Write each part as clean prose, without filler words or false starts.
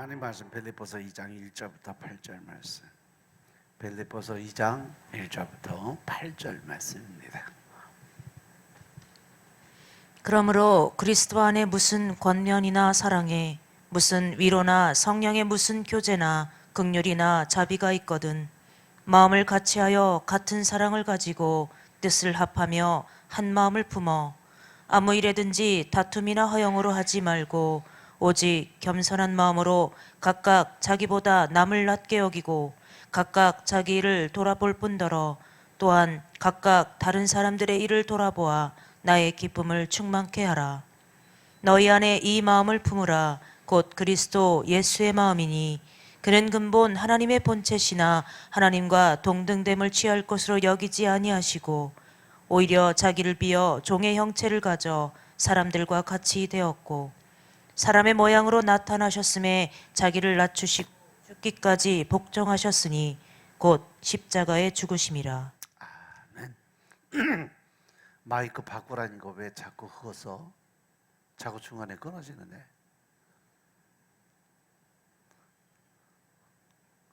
하나님 말씀 빌립보서 2장 1절부터 8절 말씀. 빌립보서 2장 1절부터 8절 말씀입니다. 그러므로 그리스도 안에 무슨 권면이나 사랑에, 무슨 위로나 성령의 무슨 교제나 긍휼이나 자비가 있거든 마음을 같이하여 같은 사랑을 가지고 뜻을 합하며 한 마음을 품어 아무 일에든지 다툼이나 허영으로 하지 말고 오직 겸손한 마음으로 각각 자기보다 남을 낮게 여기고 각각 자기 일을 돌아볼 뿐더러 또한 각각 다른 사람들의 일을 돌아보아 나의 기쁨을 충만케 하라. 너희 안에 이 마음을 품으라. 곧 그리스도 예수의 마음이니 그는 근본 하나님의 본체시나 하나님과 동등됨을 취할 것으로 여기지 아니하시고 오히려 자기를 비어 종의 형체를 가져 사람들과 같이 되었고 사람의 모양으로 나타나셨음에 자기를 낮추시고 죽기까지 복종하셨으니 곧 십자가에 죽으심이라. 아멘. 마이크 바꾸라니까 왜 자꾸 헛어? 자꾸 중간에 끊어지는데.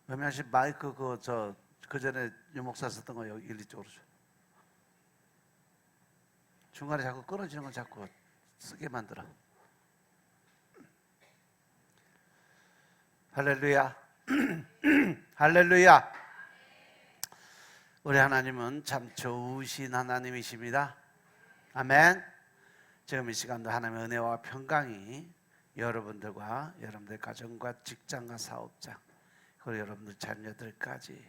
왜냐하면 마이크 그 전에 유목사 썼던 거 여기 이쪽으로 줘. 중간에 자꾸 끊어지는 건 자꾸 쓰게 만들어. 할렐루야. 할렐루야. 우리 하나님은 참 좋으신 하나님이십니다. 아멘. 지금 이 시간도 하나님의 은혜와 평강이 여러분들과 여러분들 가정과 직장과 사업장 그리고 여러분들 자녀들까지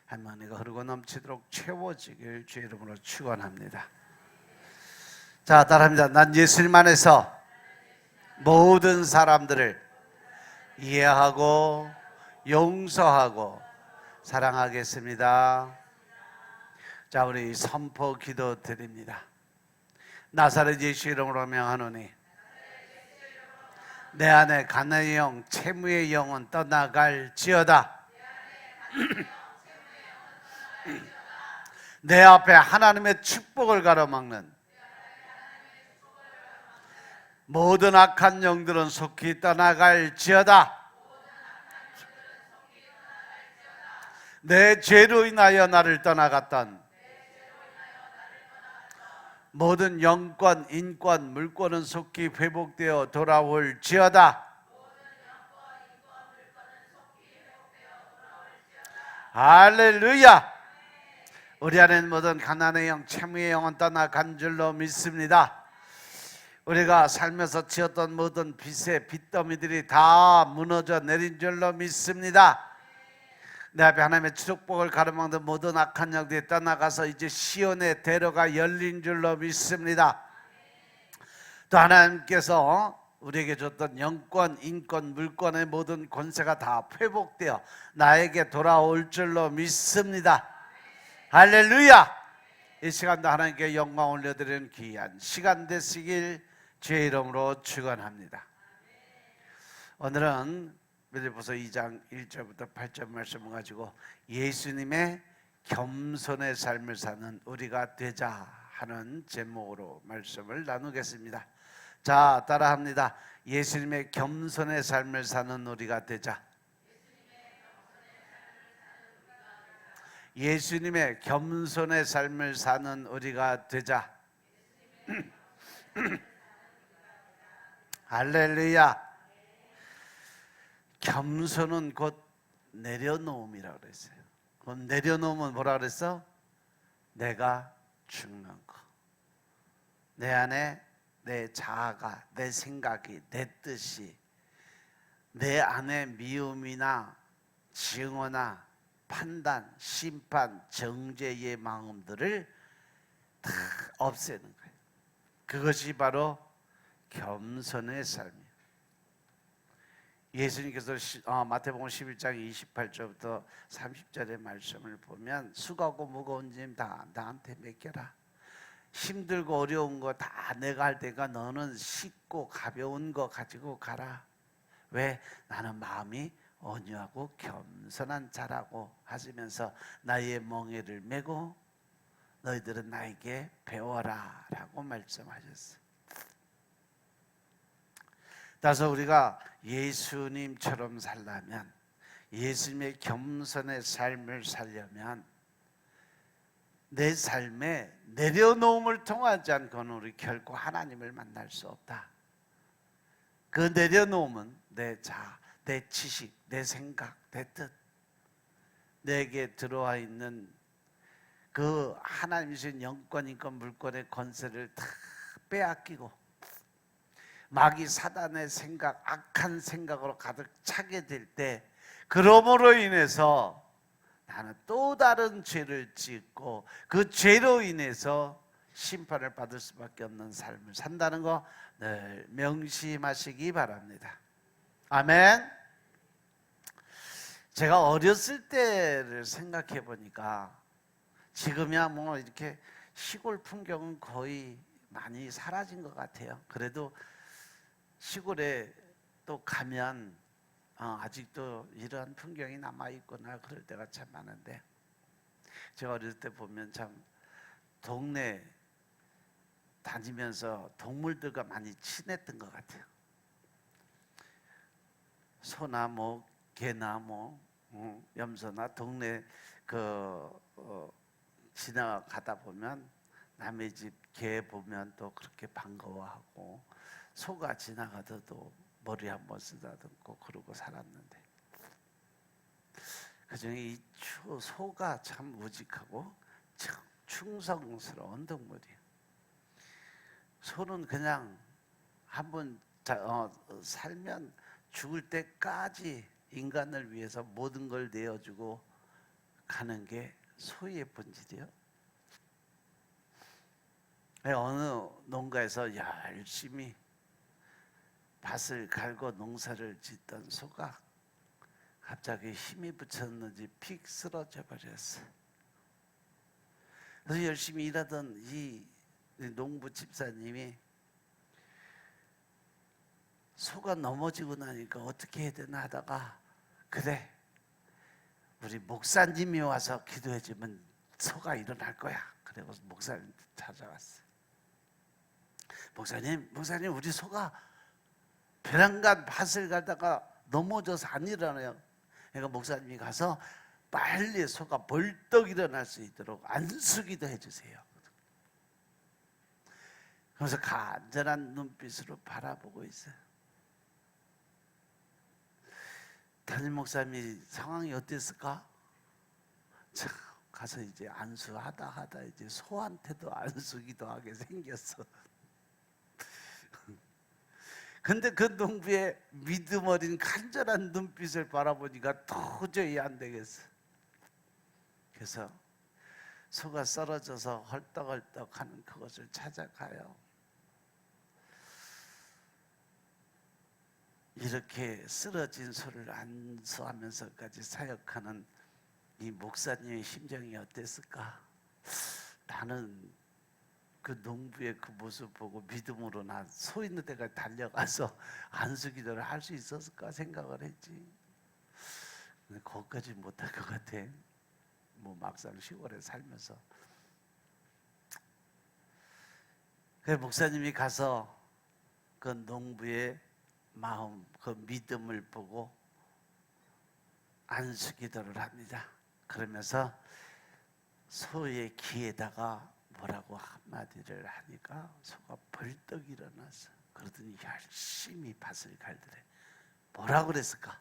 하나님의 은혜가 흐르고 넘치도록 채워지길 주의 이름으로 축원합니다. 자, 따라합니다. 난 예수님 안에서 모든 사람들을 이해하고 용서하고 사랑하겠습니다. 자, 우리 선포 기도 드립니다. 나사렛 예수 이름으로 명하노니 내 안에 가난의 영, 채무의 영은 떠나갈지어다. 내 앞에 하나님의 축복을 가로막는 모든 악한 영들은 속히 떠나갈지어다. 내 죄로 인하여 나를 떠나갔던 모든 영권, 인권, 물권은 속히 회복되어 돌아올지어다. 할렐루야. 우리 안에는 모든 가난의 영, 채무의 영은 떠나간 줄로 믿습니다. 우리가 살면서 지었던 모든 빚의 빚더미들이 다 무너져 내린 줄로 믿습니다. 내 앞에 하나님의 축복을 가로막는 모든 악한 영들이 떠나가서 이제 시온의 대로가 열린 줄로 믿습니다. 또 하나님께서 우리에게 줬던 영권, 인권, 물권의 모든 권세가 다 회복되어 나에게 돌아올 줄로 믿습니다. 할렐루야. 이 시간도 하나님께 영광 올려드리는 귀한 시간 되시길 주의 이름으로 축원합니다. 오늘은 빌립보서 2장 1절부터 8절 말씀을 가지고 예수님의 겸손의 삶을 사는 우리가 되자 하는 제목으로 말씀을 나누겠습니다. 자, 따라합니다. 예수님의 겸손의 삶을 사는 우리가 되자. 예수님의 겸손의 삶을 사는 우리가 되자. 할렐루야. 겸손은 곧 내려놓음이라고 그랬어요. 그럼 내려놓으면 뭐라 그랬어? 내가 죽는 거. 내 안에 내 자아가, 내 생각이, 내 뜻이, 내 안에 미움이나 증오나 판단, 심판, 정죄의 마음들을 다 없애는 거예요. 그것이 바로 겸손의 삶이에요. 예수님께서 마태복음 11장 28절부터 30절의 말씀을 보면 수고하고 무거운 짐 다 나한테 맡겨라. 힘들고 어려운 거 다 내가 할 테니까 너는 쉽고 가벼운 거 가지고 가라. 왜? 나는 마음이 온유하고 겸손한 자라고 하시면서 나의 멍에를 메고 너희들은 나에게 배워라 라고 말씀하셨어요. 따라서 우리가 예수님처럼 살려면, 예수님의 겸손의 삶을 살려면 내 삶에 내려놓음을 통하지 않고는 우리 결코 하나님을 만날 수 없다. 그 내려놓음은 내 자아, 내 지식, 내 생각, 내 뜻, 내게 들어와 있는 그 하나님이 주신 영권, 인권, 물권의 권세를 다 빼앗기고 마귀 사단의 생각, 악한 생각으로 가득 차게 될 때, 그러므로 인해서 나는 또 다른 죄를 짓고 그 죄로 인해서 심판을 받을 수밖에 없는 삶을 산다는 거 늘 명심하시기 바랍니다. 아멘. 제가 어렸을 때를 생각해 보니까 지금이야 뭐 이렇게 시골 풍경은 거의 많이 사라진 것 같아요. 그래도 시골에 또 가면 아직도 이런 풍경이 남아있구나 그럴 때가 참 많은데, 제가 어렸을 때 보면 참 동네 다니면서 동물들과 많이 친했던 것 같아요. 소나 뭐 개나 뭐 염소나 동네 지나가다 보면 남의 집 개 보면 또 그렇게 반가워하고, 소가 지나가도 머리 한번 쓰다듬고 그러고 살았는데, 그중에 이 소가 참 우직하고 참 충성스러운 동물이에요. 소는 그냥 한번 살면 죽을 때까지 인간을 위해서 모든 걸 내어주고 가는 게 소의 본질이에요. 어느 농가에서 열심히 밭을 갈고 농사를 짓던 소가 갑자기 힘이 붙였는지 픽 쓰러져 버렸어요. 그래서 열심히 일하던 이 농부 집사님이 소가 넘어지고 나니까 어떻게 해야 되나 하다가, 그래, 우리 목사님이 와서 기도해 주면 소가 일어날 거야. 그래서 목사님 찾아왔어요. 목사님 우리 소가 베란간 밭을 가다가 넘어져서 안 일어나요. 그러니까 목사님이 가서 빨리 소가 벌떡 일어날 수 있도록 안수기도 해주세요. 그래서 간절한 눈빛으로 바라보고 있어요. 담임 목사님이 상황이 어땠을까? 참, 가서 이제 안수하다 이제 소한테도 안수기도 하게 생겼어. 근데 그 농부의 믿음 어린 간절한 눈빛을 바라보니까 도저히 안 되겠어. 그래서 소가 쓰러져서 헐떡헐떡 하는 그것을 찾아가요. 이렇게 쓰러진 소를 안수하면서까지 사역하는 이 목사님의 심정이 어땠을까? 나는 그 농부의 그 모습 보고 믿음으로 나 소 있는 데까지 달려가서 안수기도를 할 수 있었을까 생각을 했지. 근데 거기까지 못할 것 같아. 뭐 막상 시골에 살면서. 그 목사님이 가서 그 농부의 마음, 그 믿음을 보고 안수기도를 합니다. 그러면서 소의 귀에다가 뭐라고 한마디를 하니까 소가 벌떡 일어났어. 그러더니 열심히 밭을 갈더래. 뭐라고 그랬을까?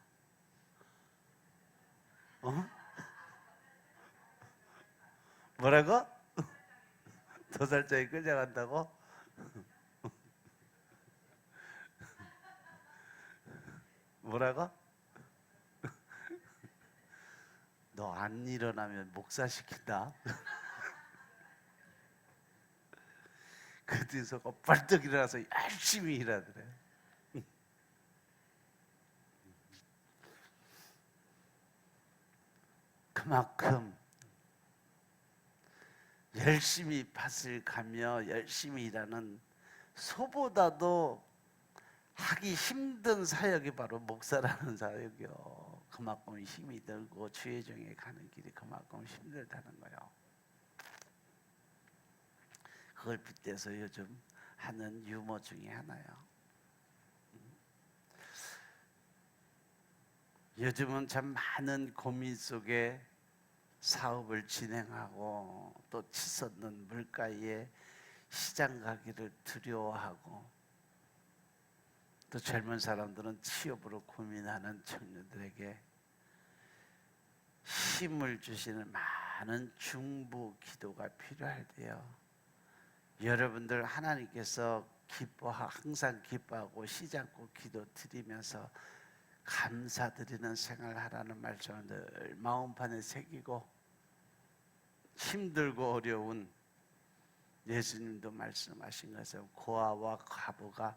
뭐라고? 도살장에 끌려간다고? 뭐라고? 너 안 일어나면 목사시킨다. 그 뒤에서 벌떡 일어나서 열심히 일하더래. 그만큼 열심히 밭을 가며 열심히 일하는 소보다도 하기 힘든 사역이 바로 목사라는 사역이요. 그만큼 힘이 들고 주의 종에 가는 길이 그만큼 힘들다는 거예요. 그걸 빗대서 요즘 하는 유머 중에 하나요. 요즘은 참 많은 고민 속에 사업을 진행하고 또 치솟는 물가에 시장 가기를 두려워하고 또 젊은 사람들은 취업으로 고민하는 청년들에게 힘을 주시는 많은 중보 기도가 필요할 때요. 여러분들 하나님께서 항상 기뻐하고 시장고 기도 드리면서 감사드리는 생활하라는 말씀을 늘 마음판에 새기고 힘들고 어려운 예수님도 말씀하신 것처럼 고아와 과부가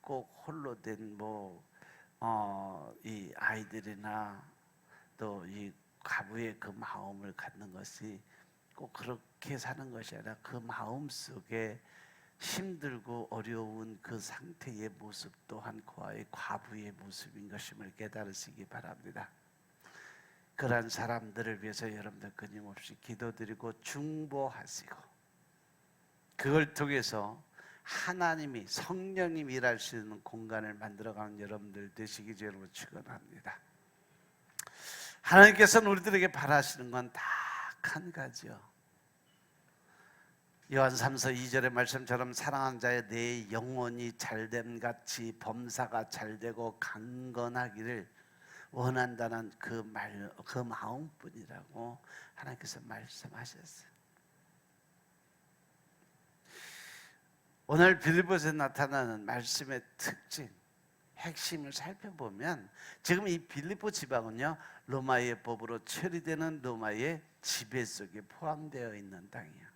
꼭 홀로 된 이 아이들이나 또 이 과부의 그 마음을 갖는 것이 꼭 그렇게 사는 것이 아니라 그 마음 속에 힘들고 어려운 그 상태의 모습 또한 고아의 과부의 모습인 것임을 깨달으시기 바랍니다. 그러한 사람들을 위해서 여러분들 끊임없이 기도드리고 중보하시고 그걸 통해서 하나님이 성령님이 일할 수 있는 공간을 만들어가는 여러분들 되시기 주로 축원합니다. 하나님께서는 우리들에게 바라시는 건 딱 한 가지요. 요한 3서 2절의 말씀처럼 사랑하는 자의 내 영혼이 잘됨 같이 범사가 잘되고 강건하기를 원한다는 그 마음뿐이라고 하나님께서 말씀하셨어요. 오늘 빌립보서에 나타나는 말씀의 특징, 핵심을 살펴보면 지금 이 빌립보 지방은요 로마의 법으로 처리되는 로마의 지배 속에 포함되어 있는 땅이에요.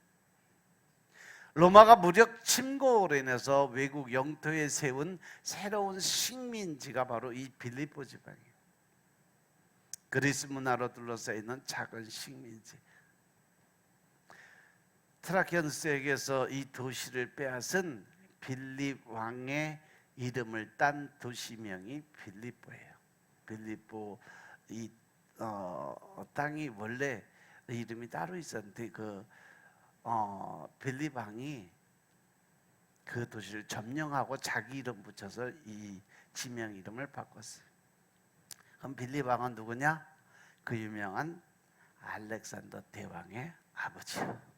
로마가 무력 침공으로 인해서 외국 영토에 세운 새로운 식민지가 바로 이 빌립보 지방이에요. 그리스 문화로 둘러싸여 있는 작은 식민지. 트라키언스에게서 이 도시를 빼앗은 빌립 왕의 이름을 딴 도시명이 빌립보예요. 빌립보 이 땅이 원래 이름이 따로 있었는데 빌립 왕이 그 도시를 점령하고 자기 이름 붙여서 이 지명 이름을 바꿨어요. 그럼 빌립 왕은 누구냐? 그 유명한 알렉산더 대왕의 아버지요.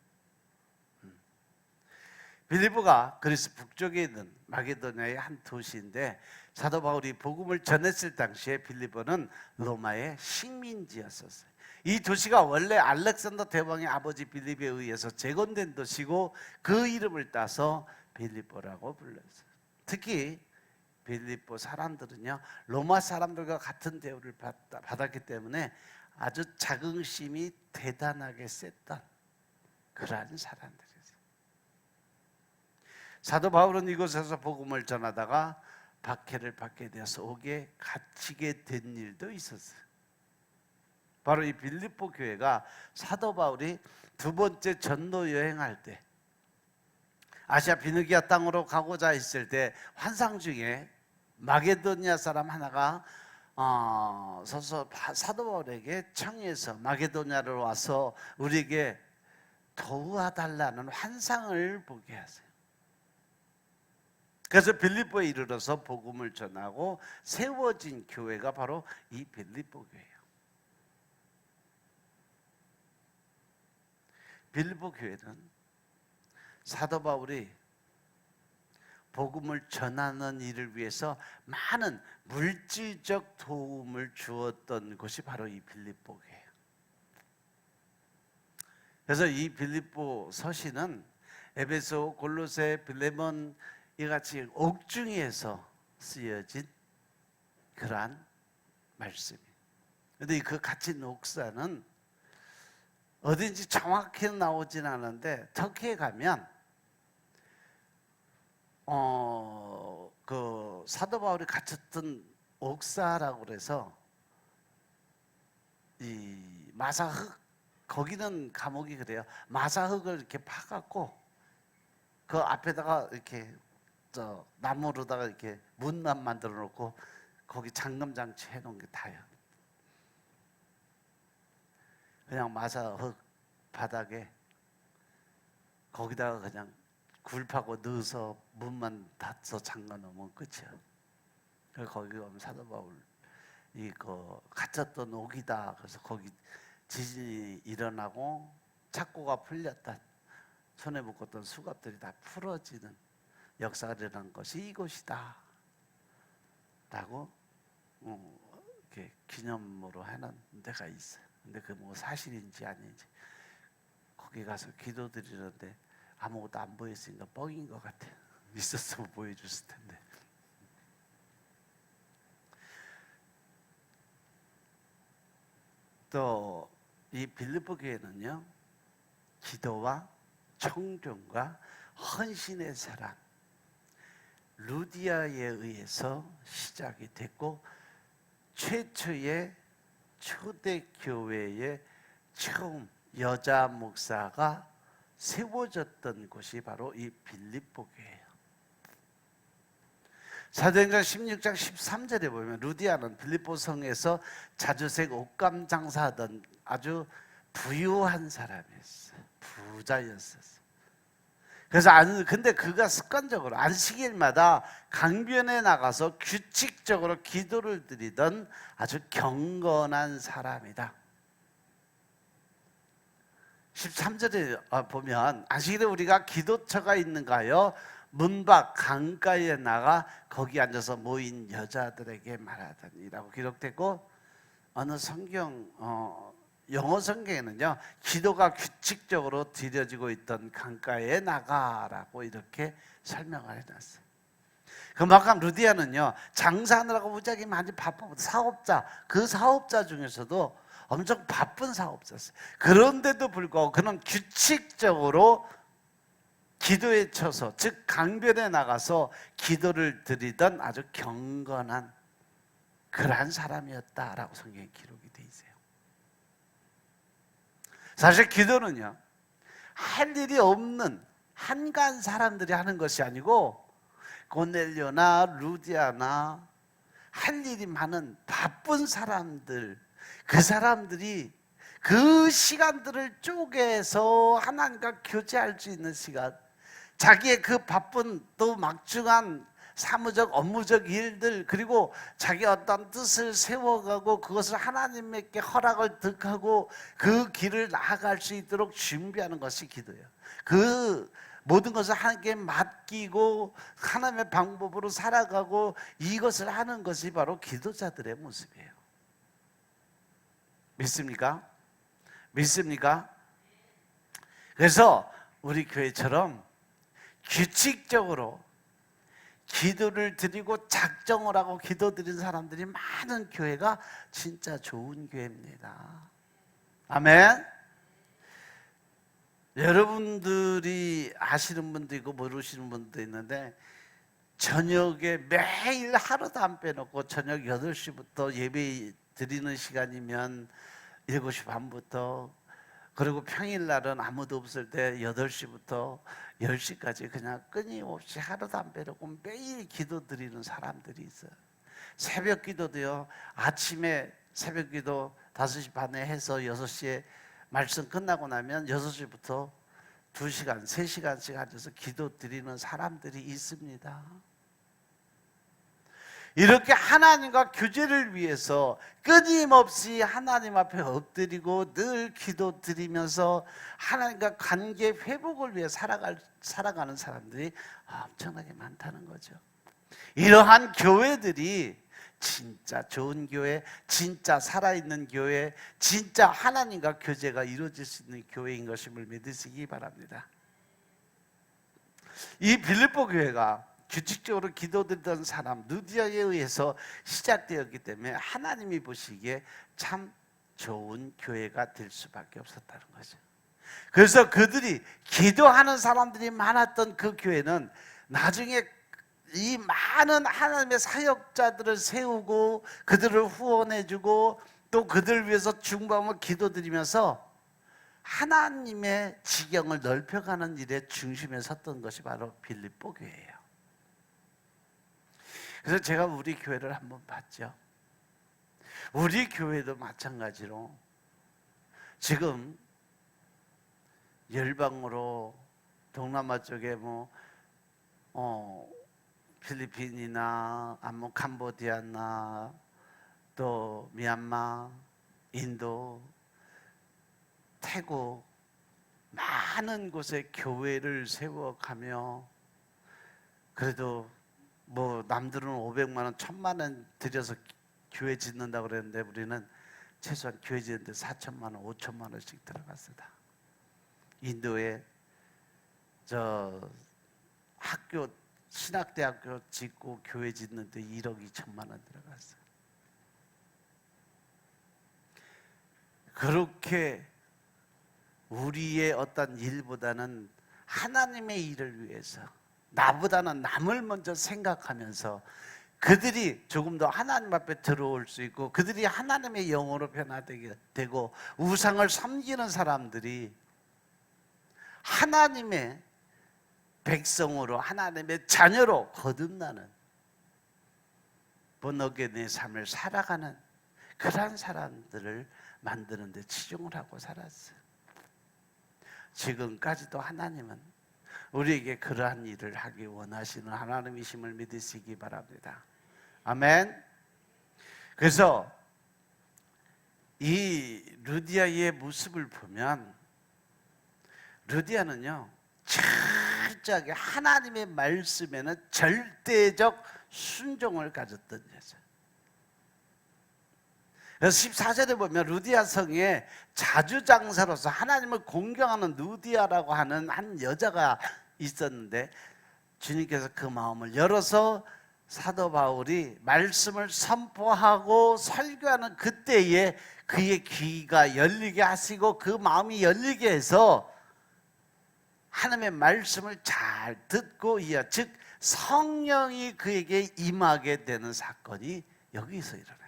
빌립보가 그리스 북쪽에 있는 마게도냐의 한 도시인데 사도 바울이 복음을 전했을 당시에 빌립보는 로마의 식민지였었어요. 이 도시가 원래 알렉산더 대왕의 아버지 빌립에 의해서 재건된 도시고 그 이름을 따서 빌립보라고 불렀어요. 특히 빌립보 사람들은요 로마 사람들과 같은 대우를 받았기 때문에 아주 자긍심이 대단하게 셌던 그러한 사람들이었어요. 사도 바울은 이곳에서 복음을 전하다가 박해를 받게 되어서 옥에 갇히게 된 일도 있었어요. 바로 이 빌립보 교회가 사도 바울이 두 번째 전도 여행할 때 아시아 비느기아 땅으로 가고자 했을 때 환상 중에 마게도니아 사람 하나가 서서 사도 바울에게 청해서 마게도니아로 와서 우리에게 도와달라는 환상을 보게 하세요. 그래서 빌립보에 이르러서 복음을 전하고 세워진 교회가 바로 이 빌립보 교회예요. 빌립보 교회는 사도 바울이 복음을 전하는 일을 위해서 많은 물질적 도움을 주었던 곳이 바로 이 빌립보 교회예요. 그래서 이 빌립보 서신은 에베소, 골로새, 빌레몬 이같이 옥중에서 쓰여진 그러한 말씀이에요. 그런데 그 갇힌 옥사는 어딘지 정확히 나오진 않은데 터키에 가면 그 사도 바울이 갇혔던 옥사라고 그래서 이 마사흑 거기는 감옥이 그래요. 마사흑을 이렇게 파갖고 그 앞에다가 이렇게 나무로다가 이렇게 문만 만들어 놓고 거기 잠금 장치 해놓은 게 다요. 그냥 마사흑 바닥에 거기다가 그냥 굴 파고 넣어서 문만 닫아서 잠가 놓으면 끝이야. 거기 가면 사도 바울 갇혔던 옥이다. 그래서 거기 지진이 일어나고 착고가 풀렸다. 손에 묶었던 수갑들이 다 풀어지는 역사가 일어난 것이 이곳이다 라고 이렇게 기념으로 하는 데가 있어요. 근데 그 뭐 사실인지 아닌지 거기 가서 기도드리는데 아무것도 안 보였으니까 뻥인 것 같아요. 있었으면 보여줬을 텐데. 또 이 빌립보 교회는요, 기도와 청종과 헌신의 사랑, 루디아에 의해서 시작이 됐고 최초의 초대교회의 처음 여자 목사가 세워졌던 곳이 바로 이 빌립보 교회예요. 사도행전 16장 13절에 보면 루디아는 빌립보 성에서 자주색 옷감 장사하던 아주 부유한 사람이었어요. 부자였었어요. 그래서 근데 그가 습관적으로 안식일마다 강변에 나가서 규칙적으로 기도를 드리던 아주 경건한 사람이다. 13절에 보면 안식일에 우리가 기도처가 있는가요? 문 밖 강가에 나가 거기 앉아서 모인 여자들에게 말하더니라고 기록되고, 어느 성경 영어 성경에는요, 기도가 규칙적으로 드려지고 있던 강가에 나가라고 이렇게 설명을 해놨어요. 그만큼 루디아는요, 장사하느라고 무지하게 많이 바쁘고 사업자, 그 사업자 중에서도 엄청 바쁜 사업자였어요. 그런데도 불구하고 그는 규칙적으로 기도에 쳐서, 즉 강변에 나가서 기도를 드리던 아주 경건한 그러한 사람이었다라고 성경에 기록이 돼 있어요. 사실 기도는요, 할 일이 없는 한가한 사람들이 하는 것이 아니고 고넬료나 루디아나 할 일이 많은 바쁜 사람들, 그 사람들이 그 시간들을 쪼개서 하나님과 교제할 수 있는 시간, 자기의 그 바쁜 또 막중한 사무적 업무적 일들, 그리고 자기 어떤 뜻을 세워가고 그것을 하나님께 허락을 득하고 그 길을 나아갈 수 있도록 준비하는 것이 기도예요. 그 모든 것을 하나님께 맡기고 하나님의 방법으로 살아가고 이것을 하는 것이 바로 기도자들의 모습이에요. 믿습니까? 믿습니까? 그래서 우리 교회처럼 규칙적으로 기도를 드리고 작정을 하고 기도 드리는 사람들이 많은 교회가 진짜 좋은 교회입니다. 아멘. 여러분들이 아시는 분도 있고 모르시는 분도 있는데, 저녁에 매일 하루도 안 빼놓고 저녁 8시부터 예배 드리는 시간이면 7시 반부터, 그리고 평일날은 아무도 없을 때 8시부터 10시까지 그냥 끊임없이 하루도 안 빼놓고 매일 기도 드리는 사람들이 있어요. 새벽 기도도요, 아침에 새벽 기도 5시 반에 해서 6시에 말씀 끝나고 나면 6시부터 2시간, 3시간씩 앉아서 기도 드리는 사람들이 있습니다. 이렇게 하나님과 교제를 위해서 끊임없이 하나님 앞에 엎드리고 늘 기도 드리면서 하나님과 관계 회복을 위해 살아가는 사람들이 엄청나게 많다는 거죠. 이러한 교회들이 진짜 좋은 교회, 진짜 살아있는 교회, 진짜 하나님과 교제가 이루어질 수 있는 교회인 것임을 믿으시기 바랍니다. 이 빌립보 교회가 규칙적으로 기도드리던 사람 루디아에 의해서 시작되었기 때문에 하나님이 보시기에 참 좋은 교회가 될 수밖에 없었다는 거죠. 그래서 그들이 기도하는 사람들이 많았던 그 교회는 나중에 이 많은 하나님의 사역자들을 세우고 그들을 후원해주고 또 그들을 위해서 중보하며 기도드리면서 하나님의 지경을 넓혀가는 일에 중심에 섰던 것이 바로 빌립보 교회예요. 그래서 제가 우리 교회를 한번 봤죠. 우리 교회도 마찬가지로 지금 열방으로 동남아 쪽에 필리핀이나 캄보디아나 또 미얀마, 인도, 태국 많은 곳에 교회를 세워가며, 그래도 뭐 남들은 500만 원, 1000만 원 들여서 교회 짓는다고 그랬는데 우리는 최소한 교회 짓는데 4천만 원, 5천만 원씩 들어갔습니다. 인도에 저 학교, 신학대학교 짓고 교회 짓는데 1억 2천만 원 들어갔어요. 그렇게 우리의 어떤 일보다는 하나님의 일을 위해서, 나보다는 남을 먼저 생각하면서 그들이 조금 더 하나님 앞에 들어올 수 있고, 그들이 하나님의 영으로 변화되게 되고, 우상을 섬기는 사람들이 하나님의 백성으로, 하나님의 자녀로 거듭나는, 본어게인의 삶을 살아가는 그러한 사람들을 만드는 데 치중을 하고 살았어요. 지금까지도 하나님은 우리에게 그러한 일을 하기 원하시는 하나님이심을 믿으시기 바랍니다. 아멘. 그래서 이 루디아의 모습을 보면, 루디아는요 철저하게 하나님의 말씀에는 절대적 순종을 가졌던 여자. 그래서 14절에 보면 루디아 성에 자주장사로서 하나님을 공경하는 루디아라고 하는 한 여자가 있었는데, 주님께서 그 마음을 열어서 사도 바울이 말씀을 선포하고 설교하는 그때에 그의 귀가 열리게 하시고, 그 마음이 열리게 해서 하나님의 말씀을 잘 듣고 이어, 즉 성령이 그에게 임하게 되는 사건이 여기서 일어나요.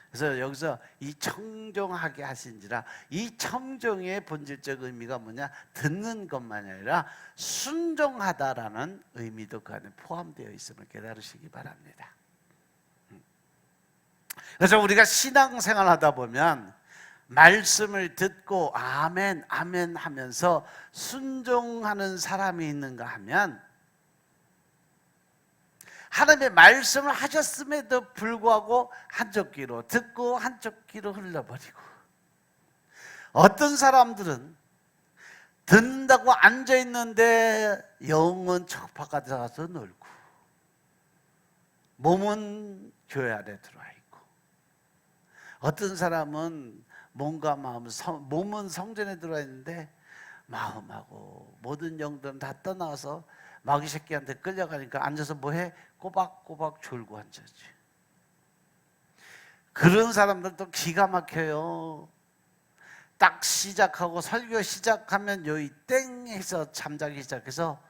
그래서 여기서 이 청종하게 하신지라, 이 청종의 본질적 의미가 뭐냐, 듣는 것만이 아니라 순종하다라는 의미도 그 안에 포함되어 있음을 깨달으시기 바랍니다. 그래서 우리가 신앙생활 하다 보면 말씀을 듣고 아멘 아멘 하면서 순종하는 사람이 있는가 하면, 하나님의 말씀을 하셨음에도 불구하고 한쪽 귀로 듣고 한쪽 귀로 흘려버리고, 어떤 사람들은 듣는다고 앉아있는데 영은 저 바깥에 가서 놀고 몸은 교회 안에 들어와 있고, 어떤 사람은 몸은 성전에 들어와 있는데 마음하고 모든 영들은 다 떠나와서 마귀 새끼한테 끌려가니까 앉아서 뭐해? 꼬박꼬박 졸고 앉았지. 그런 사람들도 기가 막혀요. 딱 시작하고 설교 시작하면 여기 땡 해서 잠자기 시작해서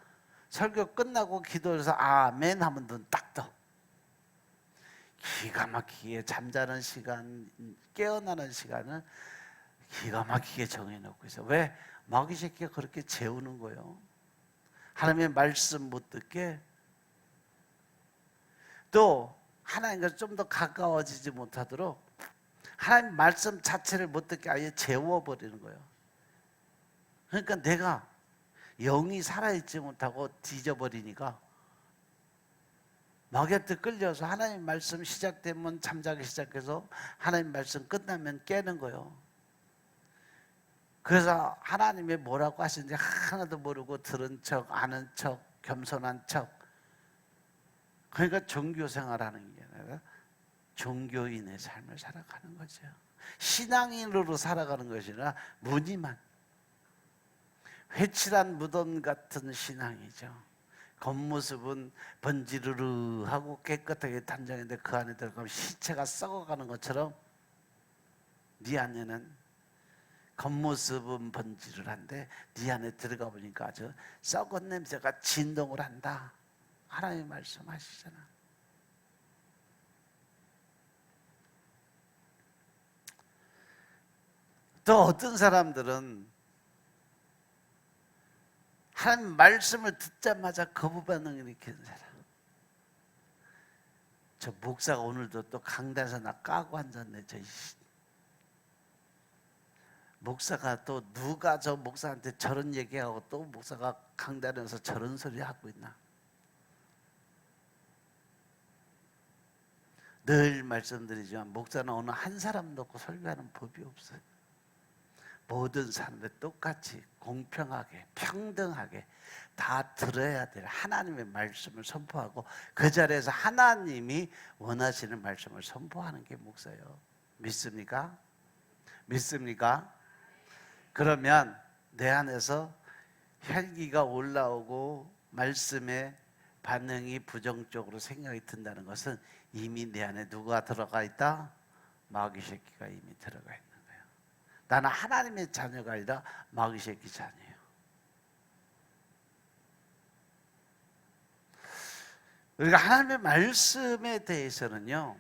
설교 끝나고 기도해서 아멘 하면 눈 딱 떠. 기가 막히게 잠자는 시간, 깨어나는 시간을 기가 막히게 정해놓고 있어. 왜? 마귀 새끼가 그렇게 재우는 거예요. 하나님의 말씀 못 듣게, 또 하나님과 좀 더 가까워지지 못하도록 하나님 말씀 자체를 못 듣게 아예 재워버리는 거예요. 그러니까 내가 영이 살아있지 못하고 뒤져버리니까 마귀한테 끌려서 하나님 말씀 시작되면 잠자기 시작해서 하나님 말씀 끝나면 깨는 거예요. 그래서 하나님이 뭐라고 하시는지 하나도 모르고 들은 척, 아는 척, 겸손한 척. 그러니까 종교생활하는 게 아니라 종교인의 삶을 살아가는 거죠. 신앙인으로 살아가는 것이 아니라 무늬만, 회칠한 무덤 같은 신앙이죠. 겉모습은 번지르르하고 깨끗하게 단장인데 그 안에 들어가면 시체가 썩어가는 것처럼 네 안에는 겉모습은 번지르르한데 네 안에 들어가 보니까 아주 썩은 냄새가 진동을 한다. 하나님 말씀하시잖아. 또 어떤 사람들은 하나님 말씀을 듣자마자 거부 반응을 일으키는 사람. 저 목사가 오늘도 또 강단에서 나 까고 앉았네. 저 목사가 또 누가 저 목사한테 저런 얘기하고 또 목사가 강단에서 저런 소리 하고 있나. 늘 말씀드리지만 목사는 어느 한 사람 놓고 설교하는 법이 없어요. 모든 사람들 똑같이 공평하게 평등하게 다 들어야 될 하나님의 말씀을 선포하고 그 자리에서 하나님이 원하시는 말씀을 선포하는 게 목사예요. 믿습니까? 믿습니까? 그러면 내 안에서 혈기가 올라오고 말씀에 반응이 부정적으로 생각이 든다는 것은 이미 내 안에 누가 들어가 있다? 마귀 새끼가 이미 들어가 있는 거예요. 나는 하나님의 자녀가 아니라 마귀 새끼 자녀예요. 우리가 하나님의 말씀에 대해서는요,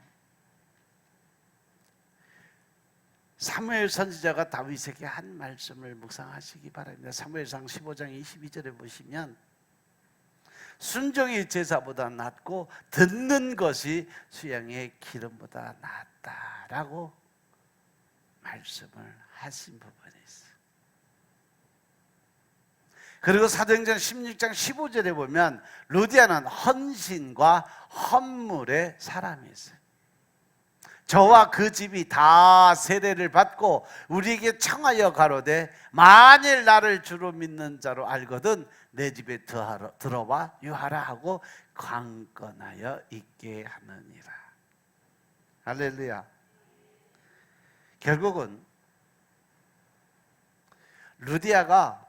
사무엘 선지자가 다윗에게 한 말씀을 묵상하시기 바랍니다. 사무엘상 15장 22절에 보시면 순종이 제사보다 낫고 듣는 것이 수양의 기름보다 낫다라고 말씀을 하신 부분이 있어요. 그리고 사도행전 16장 15절에 보면 루디아는 헌신과 헌물의 사람이 있어요. 저와 그 집이 다 세례를 받고 우리에게 청하여 가로되 만일 나를 주로 믿는 자로 알거든 내 집에 들어와 유하라 하고 강권하여 있게 하느니라. 할렐루야. 결국은 루디아가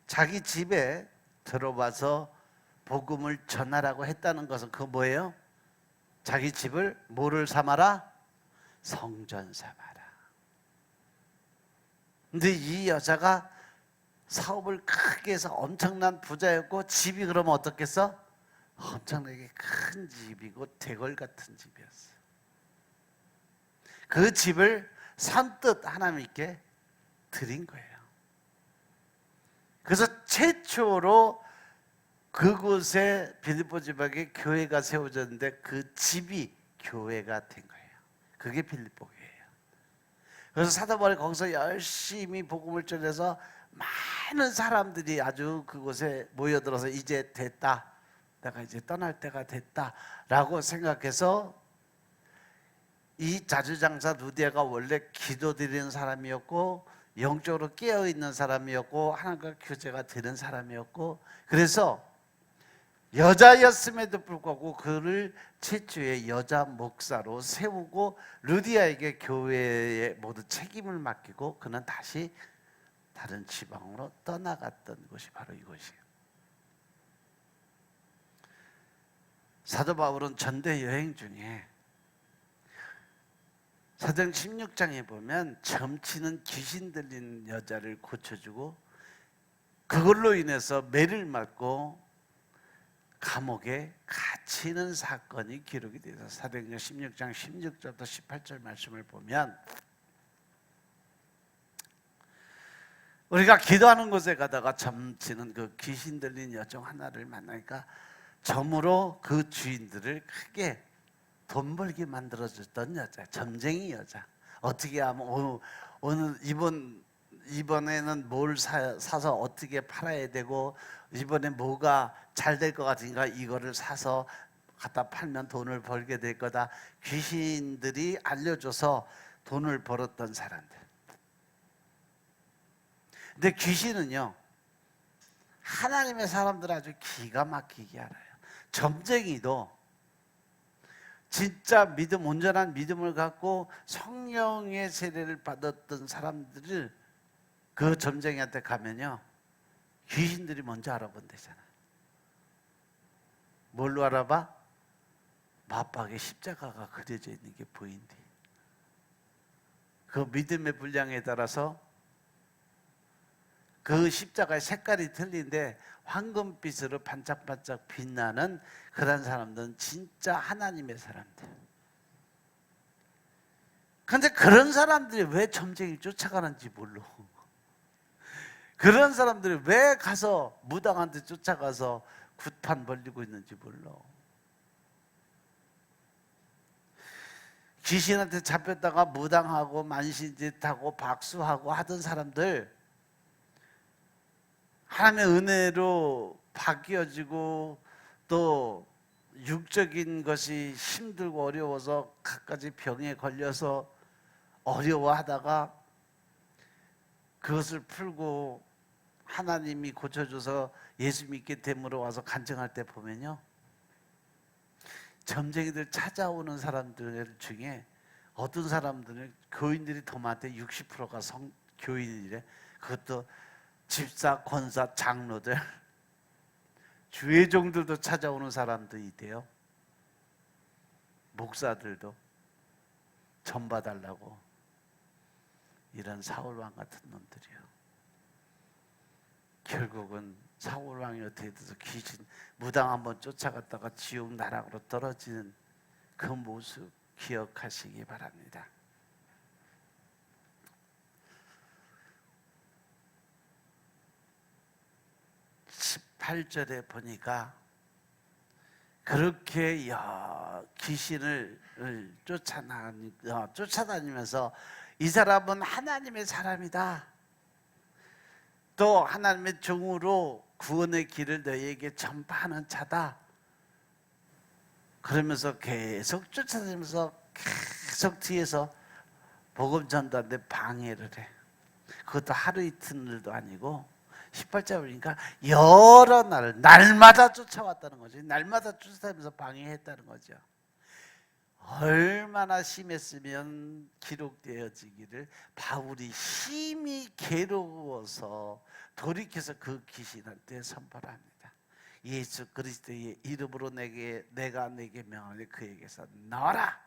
자기 집에 들어와서 복음을 전하라고 했다는 것은 그 뭐예요? 자기 집을 뭐를 삼아라? 성전 삼아라. 근데 이 여자가 사업을 크게 해서 엄청난 부자였고 집이 그러면 어떻겠어? 엄청나게 큰 집이고 대궐 같은 집이었어. 그 집을 선뜻 하나님께 드린 거예요. 그래서 최초로 그곳에 빌립보 지방에 교회가 세워졌는데 그 집이 교회가 된 거예요. 그게 빌립보 교회예요. 그래서 사도 바울이 거기서 열심히 복음을 전해서 많은 사람들이 아주 그곳에 모여들어서 이제 됐다, 내가 이제 떠날 때가 됐다라고 생각해서 이 자주장사 루디아가 원래 기도드리는 사람이었고 영적으로 깨어있는 사람이었고 하나님과 교제가 되는 사람이었고 그래서 여자였음에도 불구하고 그를 최초의 여자 목사로 세우고 루디아에게 교회의 모두 책임을 맡기고 그는 다시 다른 지방으로 떠나갔던 곳이 바로 이곳이에요. 사도 바울은 전대 여행 중에 사도행 16장에 보면 점치는 귀신 들린 여자를 고쳐주고 그걸로 인해서 매를 맞고 감옥에 갇히는 사건이 기록이 되어서 사도행전 16장 16절부터 18절 말씀을 보면 우리가 기도하는 곳에 가다가 점치는 그 귀신 들린 여종 하나를 만나니까 점으로 그 주인들을 크게 돈 벌게 만들어줬던 여자, 점쟁이 여자. 어떻게 하면 오늘 이번에는 뭘 사서 어떻게 팔아야 되고 이번에 뭐가 잘 될 것 같으니까 이거를 사서 갖다 팔면 돈을 벌게 될 거다. 귀신들이 알려줘서 돈을 벌었던 사람들. 근데 귀신은요, 하나님의 사람들 아주 기가 막히게 알아요. 점쟁이도 진짜 믿음, 온전한 믿음을 갖고 성령의 세례를 받았던 사람들을 그 점쟁이한테 가면요, 귀신들이 먼저 알아본대잖아. 뭘로 알아봐? 맞박에 십자가가 그려져 있는 게 보인대. 그 믿음의 분량에 따라서 그 십자가의 색깔이 틀린데 황금빛으로 반짝반짝 빛나는 그런 사람들은 진짜 하나님의 사람들. 그런데 그런 사람들이 왜 점쟁이 쫓아가는지 몰라. 그런 사람들이 왜 가서 무당한테 쫓아가서 굿판 벌리고 있는지 몰라. 귀신한테 잡혔다가 무당하고 만신짓하고 박수하고 하던 사람들 하나님의 은혜로 바뀌어지고 또 육적인 것이 힘들고 어려워서 갖가지 병에 걸려서 어려워하다가 그것을 풀고 하나님이 고쳐줘서 예수 믿게 됨으로 와서 간증할 때 보면요, 점쟁이들 찾아오는 사람들 중에 어떤 사람들은 교인들이 더 많대. 60%가 교인이래. 그것도 집사, 권사, 장로들, 주회종들도 찾아오는 사람들이 있대요. 목사들도 전봐달라고. 이런 사울왕 같은 놈들이요. 결국은 사울왕이 어떻게 돼서 귀신 무당 한번 쫓아갔다가 지옥 나락으로 떨어지는 그 모습 기억하시기 바랍니다. (18절에) 보니까 그렇게 귀신을 쫓아다니면서 이 사람은 하나님의 사람이다, 또 하나님의 종으로 구원의 길을 너희에게 전파하는 자다, 그러면서 계속 쫓아다니면서 계속 뒤에서 복음 전도하는데 방해를 해. 그것도 하루 이틀도 아니고 18절 보니까 여러 날마다 쫓아왔다는 거죠. 날마다 쫓아다니면서 방해했다는 거죠. 얼마나 심했으면 기록되어지기를 바울이 심히 괴로워서 돌이켜서 그 귀신한테 선포를 합니다. 예수 그리스도의 이름으로 내가 내게 명하니 그에게서 나와라.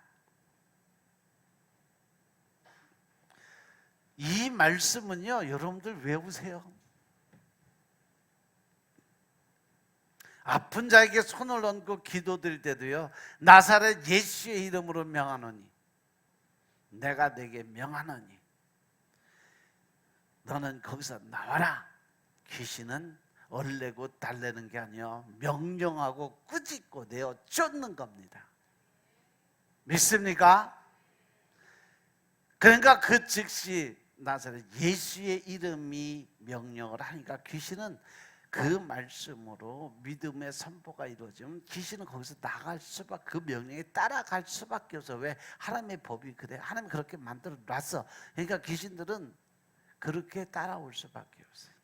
이 말씀은요, 여러분들 외우세요. 아픈 자에게 손을 얹고 기도드릴 때도요, 나사렛 예수의 이름으로 명하노니, 내가 내게 명하노니 너는 거기서 나와라. 귀신은 얼레고 달래는 게 아니요, 명령하고 꾸짖고 내어 쫓는 겁니다. 믿습니까? 그러니까 그 즉시 나사렛 예수의 이름이 명령을 하니까 귀신은 그 말씀으로 믿음의 선포가 이루어지면 귀신은 거기서 나갈 수밖에, 그 명령에 따라갈 수밖에 없어. 왜? 하나님의 법이 그래. 하나님이 그렇게 만들어 놨어. 그러니까 귀신들은 그렇게 따라올 수밖에 없어요.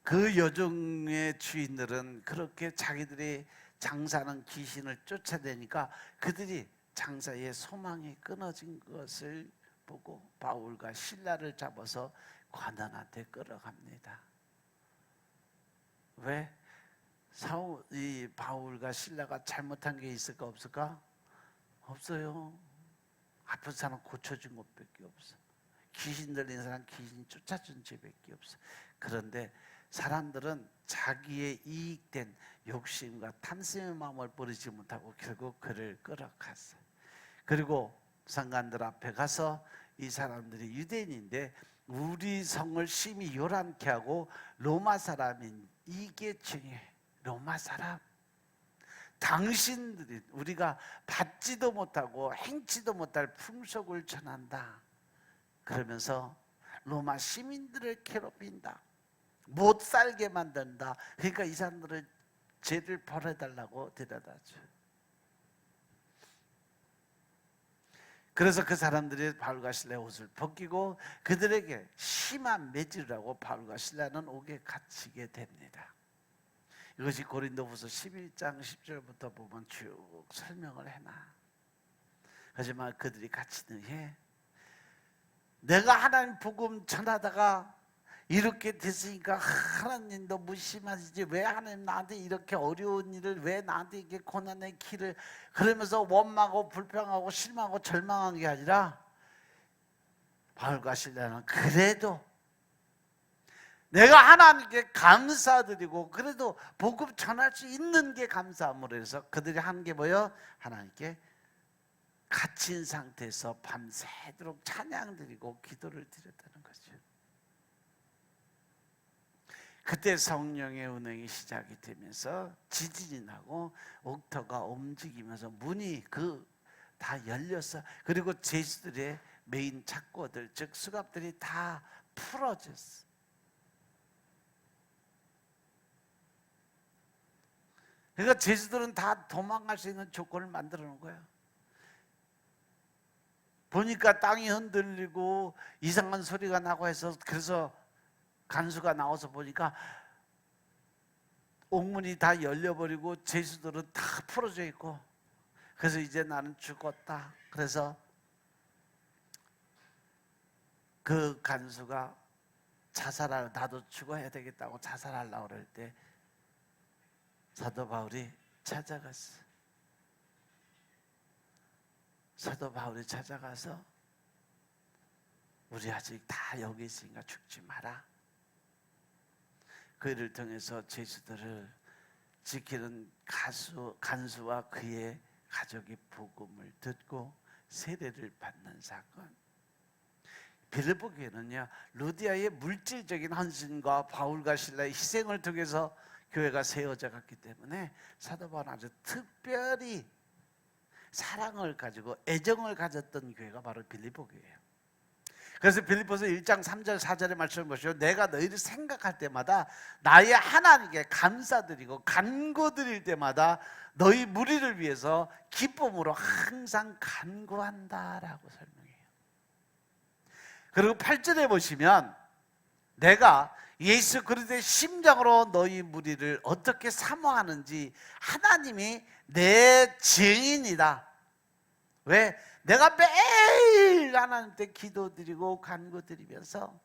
그 여종의 주인들은 그렇게 자기들이 장사하는 귀신을 쫓아내니까 그들이 장사의 소망이 끊어진 것을 보고 바울과 실라를 잡아서 관원한테 끌어갑니다. 왜? 이 바울과 실라가 잘못한 게 있을까 없을까? 없어요. 아픈 사람 고쳐준 것밖에 없어. 귀신 들린 사람 귀신 쫓아준 죄밖에 없어. 그런데 사람들은 자기의 이익된 욕심과 탐심의 마음을 버리지 못하고 결국 그를 끌어갔어요. 그리고 상관들 앞에 가서 이 사람들이 유대인인데 우리 성을 심히 요란케 하고 로마 사람인, 이게 중요해. 로마 사람, 당신들이 우리가 받지도 못하고 행치도 못할 풍속을 전한다. 그러면서 로마 시민들을 괴롭힌다, 못 살게 만든다. 그러니까 이 사람들을 죄를 벌어달라고 데려다줘. 그래서 그 사람들이 바울과 실라의 옷을 벗기고 그들에게 심한 매질을 하고 바울과 실라는 옥에 갇히게 됩니다. 이것이 고린도후서 11장 10절부터 보면 쭉 설명을 해놔. 하지만 그들이 갇히는 해, 내가 하나님 복음 전하다가 이렇게 됐으니까 하나님도 무심하시지, 왜 하나님 나한테 이렇게 어려운 일을, 왜 나한테 이렇게 고난의 길을, 그러면서 원망하고 불평하고 실망하고 절망한 게 아니라 바울과 실라는 그래도 내가 하나님께 감사드리고 그래도 복음 전할 수 있는 게 감사함으로 해서 그들이 한 게 뭐예요? 하나님께 갇힌 상태에서 밤새도록 찬양드리고 기도를 드렸다는 거죠. 그때 성령의 운행이 시작이 되면서 지진이 나고 옥터가 움직이면서 문이 다 열렸어. 그리고 제수들의 메인 착고들, 즉 수갑들이 다 풀어졌어. 그러니까 제주들은 다 도망갈 수 있는 조건을 만들어 놓은 거예요. 보니까 땅이 흔들리고 이상한 소리가 나고 해서, 그래서 간수가 나와서 보니까 옥문이 다 열려버리고 제주들은 다 풀어져 있고, 그래서 이제 나는 죽었다. 그래서 그 간수가 자살하려, 나도 죽어야 되겠다고 자살하려고 그럴 때 사도 바울이 찾아갔어. 사도 바울이 찾아가서 우리 아직 다 여기 있으니까 죽지 마라. 그 일을 통해서 제주들을 지키는 간수와 그의 가족이 복음을 듣고 세례를 받는 사건. 빌립보 교회는요, 루디아의 물질적인 헌신과 바울과 실라의 희생을 통해서 교회가 세워져 갔기 때문에 사도 바울은 아주 특별히 사랑을 가지고 애정을 가졌던 교회가 바로 빌립보 교회예요. 그래서 빌립보서 1장 3절 4절의 말씀을 보시면, 내가 너희를 생각할 때마다 나의 하나님께 감사드리고 간구드릴 때마다 너희 무리를 위해서 기쁨으로 항상 간구한다라고 설명해요. 그리고 8절에 보시면, 내가 예수 그리스도의 심장으로 너희 무리를 어떻게 사모하는지 하나님이 내 증인이다. 왜? 내가 매일 하나님께 기도드리고 간구드리면서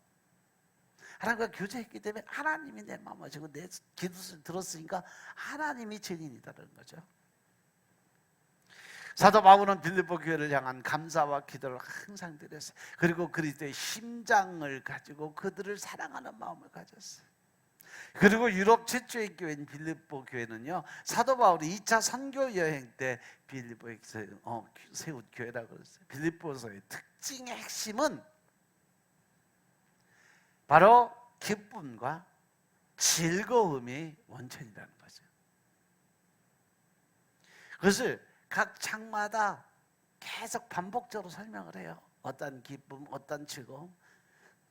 하나님과 교제했기 때문에 하나님이 내 마음을 아시고 내 기도를 들었으니까 하나님이 증인이다라는 거죠. 사도 바울은 빌립보 교회를 향한 감사와 기도를 항상 드렸어요. 그리고 그리스도의 심장을 가지고 그들을 사랑하는 마음을 가졌어요. 그리고 유럽 최초의 교회인 빌립보 교회는요, 사도 바울이 2차 선교 여행 때 빌립보에서 세운 교회라고 그랬어요. 빌립보서의 특징의 핵심은 바로 기쁨과 즐거움이 원천이라는 거죠. 그것을 각 장마다 계속 반복적으로 설명을 해요. 어떤 기쁨, 어떤 즐거움.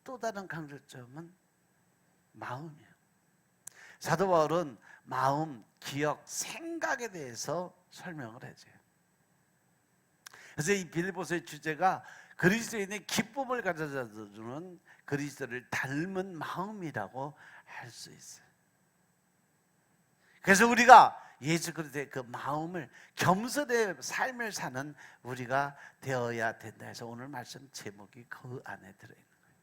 또 다른 강조점은 마음이에요. 사도 바울은 마음, 기억, 생각에 대해서 설명을 해줘요. 그래서 이 빌립보서의 주제가 그리스도인의 기쁨을 가져다주는 그리스도를 닮은 마음이라고 할 수 있어요. 그래서 우리가 예수 그리스도의 그 마음을, 겸손의 삶을 사는 우리가 되어야 된다 해서 오늘 말씀 제목이 그 안에 들어있는 거예요.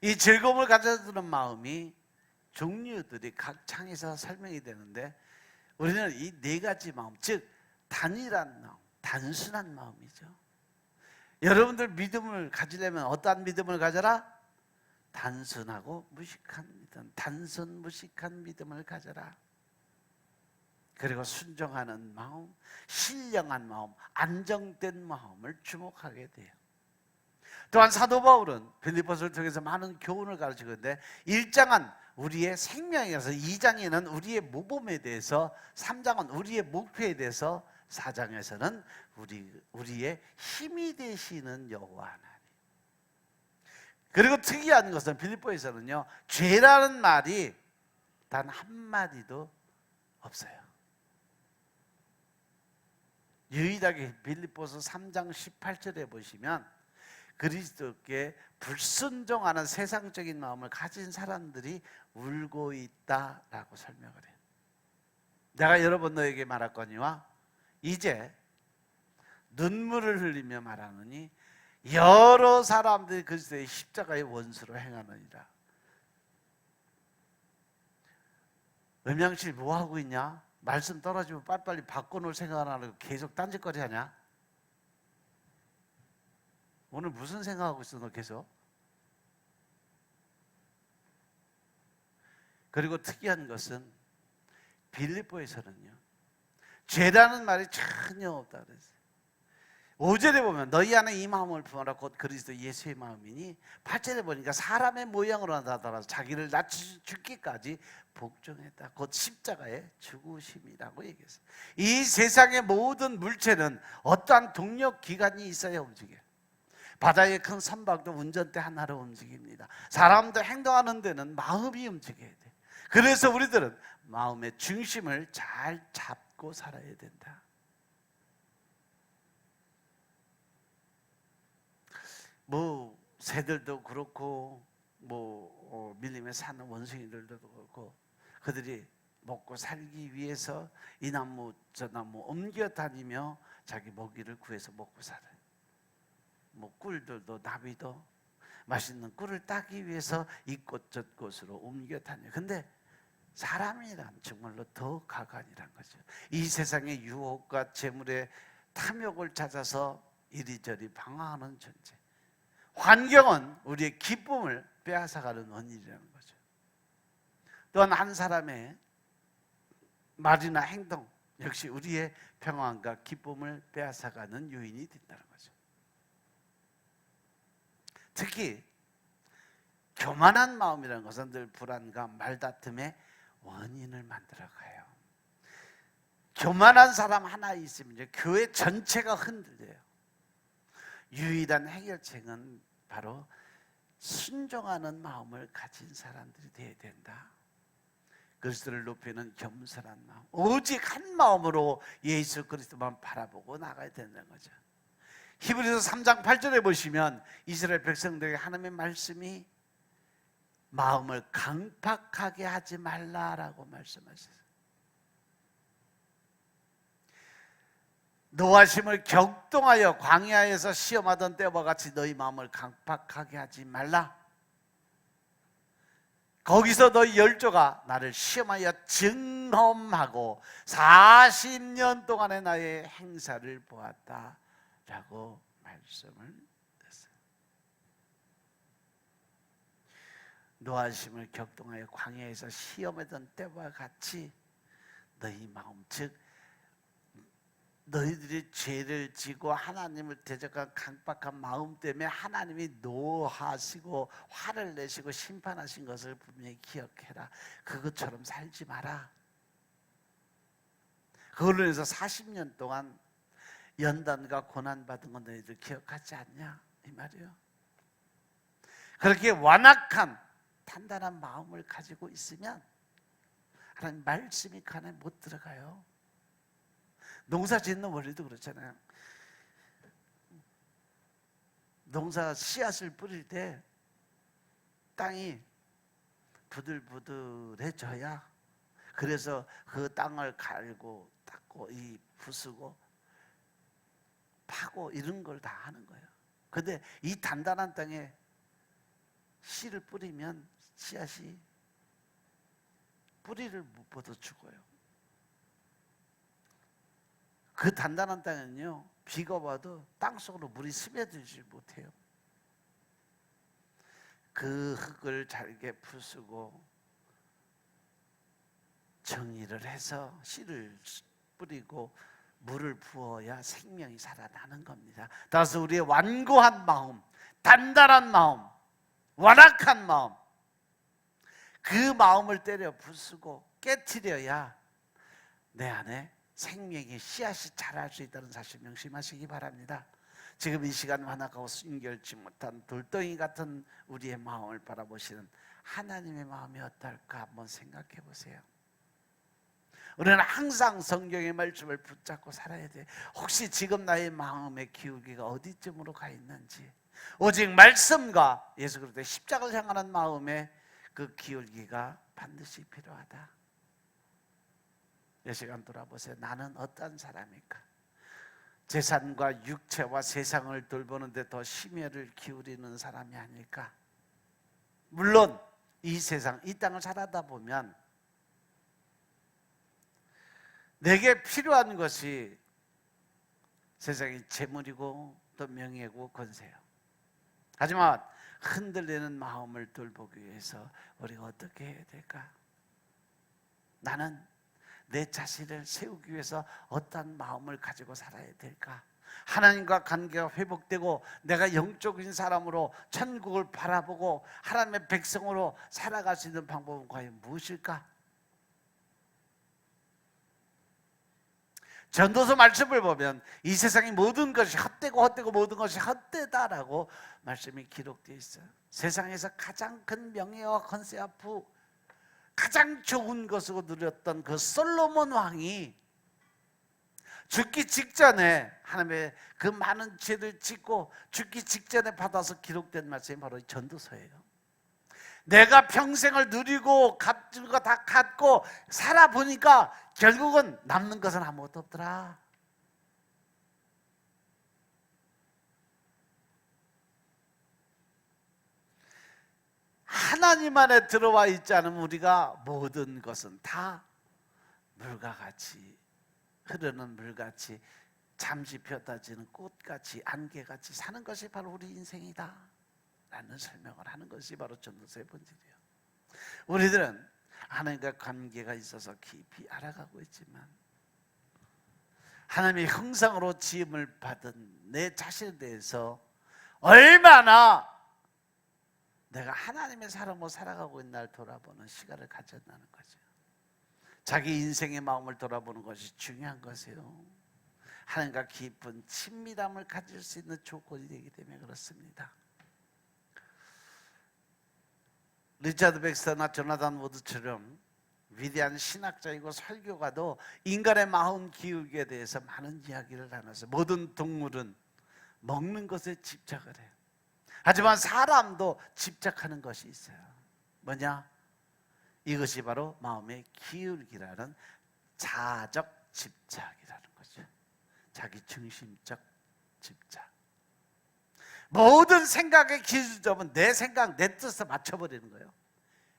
이 즐거움을 가져주는 마음이 종류들이 각 창에서 설명이 되는데, 우리는 이 네 가지 마음, 즉 단일한 마음, 단순한 마음이죠. 여러분들 믿음을 가지려면 어떠한 믿음을 가져라? 단순하고 무식한 믿음, 단순 무식한 믿음을 가져라. 그리고 순종하는 마음, 신령한 마음, 안정된 마음을 주목하게 돼요. 또한 사도 바울은 빌립보서를 통해서 많은 교훈을 가르치는데, 1장은 우리의 생명이라서, 2장에는 우리의 모범에 대해서, 3장은 우리의 목표에 대해서, 4장에서는 우리의 힘이 되시는 여호와 하나님. 그리고 특이한 것은 빌립보에서는요, 죄라는 말이 단 한마디도 없어요. 유일하게 빌립보서 3장 18절에 보시면 그리스도께 불순종하는 세상적인 마음을 가진 사람들이 울고 있다라고 설명을 해요. 내가 여러 번 너에게 말하거니와 이제 눈물을 흘리며 말하느니 여러 사람들이 그리스도의 십자가의 원수로 행하느니라. 음양실 뭐 하고 있냐? 말씀 떨어지면 빨리빨리 바꿔놓을 생각 안 하고 계속 딴짓거리 하냐? 오늘 무슨 생각하고 있어 너 계속? 그리고 특이한 것은 빌립보에서는요, 죄라는 말이 전혀 없다 그랬어요. 5절에 보면 너희 안에 이 마음을 품어라 곧 그리스도 예수의 마음이니, 8절에 보니까 사람의 모양으로 나타나서 자기를 낮추 죽기까지 복종했다. 곧 십자가의 죽으심이라고 얘기했어요. 이 세상의 모든 물체는 어떠한 동력 기관이 있어야 움직여요. 바다의 큰 선박도 운전대 하나로 움직입니다. 사람도 행동하는 데는 마음이 움직여야 돼. 그래서 우리들은 마음의 중심을 잘 잡고 살아야 된다. 새들도 그렇고 밀림에 사는 원숭이들도 그렇고 그들이 먹고 살기 위해서 이 나무 저 나무 옮겨 다니며 자기 먹이를 구해서 먹고 살아요. 꿀들도 나비도 맛있는 꿀을 따기 위해서 이곳 저곳으로 옮겨 다녀요. 근데 사람이란 정말로 더 가관이란 거죠. 이 세상의 유혹과 재물의 탐욕을 찾아서 이리저리 방황하는 존재. 환경은 우리의 기쁨을 빼앗아가는 원인이라는 거죠. 또한 한 사람의 말이나 행동 역시 우리의 평안과 기쁨을 빼앗아가는 요인이 된다는 거죠. 특히 교만한 마음이라는 것은 늘 불안과 말다툼의 원인을 만들어가요. 교만한 사람 하나 있으면 이제 교회 전체가 흔들려요. 유일한 해결책은 바로 순종하는 마음을 가진 사람들이 되어야 된다. 그리스도를 높이는 겸손한 마음, 오직 한 마음으로 예수 그리스도만 바라보고 나가야 된다는 거죠. 히브리서 3장 8절에 보시면 이스라엘 백성들에게 하나님의 말씀이 마음을 강팍하게 하지 말라라고 말씀하셨어요. 노하심을 격동하여 광야에서 시험하던 때와 같이 너희 마음을 강팍하게 하지 말라. 거기서 너희 열조가 나를 시험하여 증험하고 40년 동안의 나의 행사를 보았다 라고 말씀을 했어요. 노하심을 격동하여 광야에서 시험하던 때와 같이 너희 마음, 즉 너희들이 죄를 지고 하나님을 대적한 강박한 마음 때문에 하나님이 노하시고 화를 내시고 심판하신 것을 분명히 기억해라. 그것처럼 살지 마라. 그걸로 인해서 40년 동안 연단과 고난받은 건 너희들 기억하지 않냐? 이 말이에요. 그렇게 완악한 단단한 마음을 가지고 있으면 하나님 말씀이 간에 못 들어가요. 농사 짓는 원리도 그렇잖아요. 농사 씨앗을 뿌릴 때 땅이 부들부들해져야, 그래서 그 땅을 갈고 닦고 부수고 파고 이런 걸 다 하는 거예요. 근데 이 단단한 땅에 씨를 뿌리면 씨앗이 뿌리를 못 뻗어 죽어요. 그 단단한 땅은요, 비가 와도 땅속으로 물이 스며들지 못해요. 그 흙을 잘게 부수고 정리를 해서 씨를 뿌리고 물을 부어야 생명이 살아나는 겁니다. 따라서 우리의 완고한 마음, 단단한 마음, 완악한 마음, 그 마음을 때려 부수고 깨트려야 내 안에 생명의 씨앗이 자랄 수 있다는 사실 명심하시기 바랍니다. 지금 이 시간 완악하고 순결치 못한 돌덩이 같은 우리의 마음을 바라보시는 하나님의 마음이 어떨까 한번 생각해 보세요. 우리는 항상 성경의 말씀을 붙잡고 살아야 돼. 혹시 지금 나의 마음의 기울기가 어디쯤으로 가 있는지, 오직 말씀과 예수 그리스도의 십자가를 향하는 마음의 그 기울기가 반드시 필요하다. 이 시간 돌아보세요. 나는 어떤 사람일까? 재산과 육체와 세상을 돌보는데 더 심혈을 기울이는 사람이 아닐까? 물론 이 세상, 이 땅을 살아다 보면 내게 필요한 것이 세상의 재물이고 또 명예고 권세요. 하지만 흔들리는 마음을 돌보기 위해서 우리가 어떻게 해야 될까? 나는 내 자신을 세우기 위해서 어떤 마음을 가지고 살아야 될까? 하나님과 관계가 회복되고 내가 영적인 사람으로 천국을 바라보고 하나님의 백성으로 살아갈 수 있는 방법은 과연 무엇일까? 전도서 말씀을 보면 이 세상의 모든 것이 헛되고 모든 것이 헛되다라고 말씀이 기록되어 있어요. 세상에서 가장 큰 명예와 권세와 부, 가장 좋은 것으로 누렸던 그 솔로몬 왕이 죽기 직전에 하나님의 그 많은 죄를 짓고 죽기 직전에 받아서 기록된 말씀이 바로 전도서예요. 내가 평생을 누리고 가진 거 다 갖고 살아보니까 결국은 남는 것은 아무것도 없더라. 하나님 안에 들어와 있지 않으면 우리가 모든 것은 다 물과 같이 흐르는 물같이 잠시 펴다지는 꽃같이 안개같이 사는 것이 바로 우리 인생이다 라는 설명을 하는 것이 바로 전도서의 본질이에요. 우리들은 하나님과 관계가 있어서 깊이 알아가고 있지만 하나님의 형상으로 지음을 받은 내 자신에 대해서 얼마나 내가 하나님의 사람으로 살아가고 있는 날 돌아보는 시간을 가졌다는 거죠. 자기 인생의 마음을 돌아보는 것이 중요한 것이에요. 하나님과 깊은 친밀함을 가질 수 있는 조건이 되기 때문에 그렇습니다. 리차드 백스터나 조나단 워드처럼 위대한 신학자이고 설교가도 인간의 마음 기울기에 대해서 많은 이야기를 나눴어요. 모든 동물은 먹는 것에 집착을 해요. 하지만 사람도 집착하는 것이 있어요. 뭐냐? 이것이 바로 마음의 기울기라는 자아적 집착이라는 거죠. 자기 중심적 집착. 모든 생각의 기준점은 내 생각, 내 뜻에 맞춰버리는 거예요.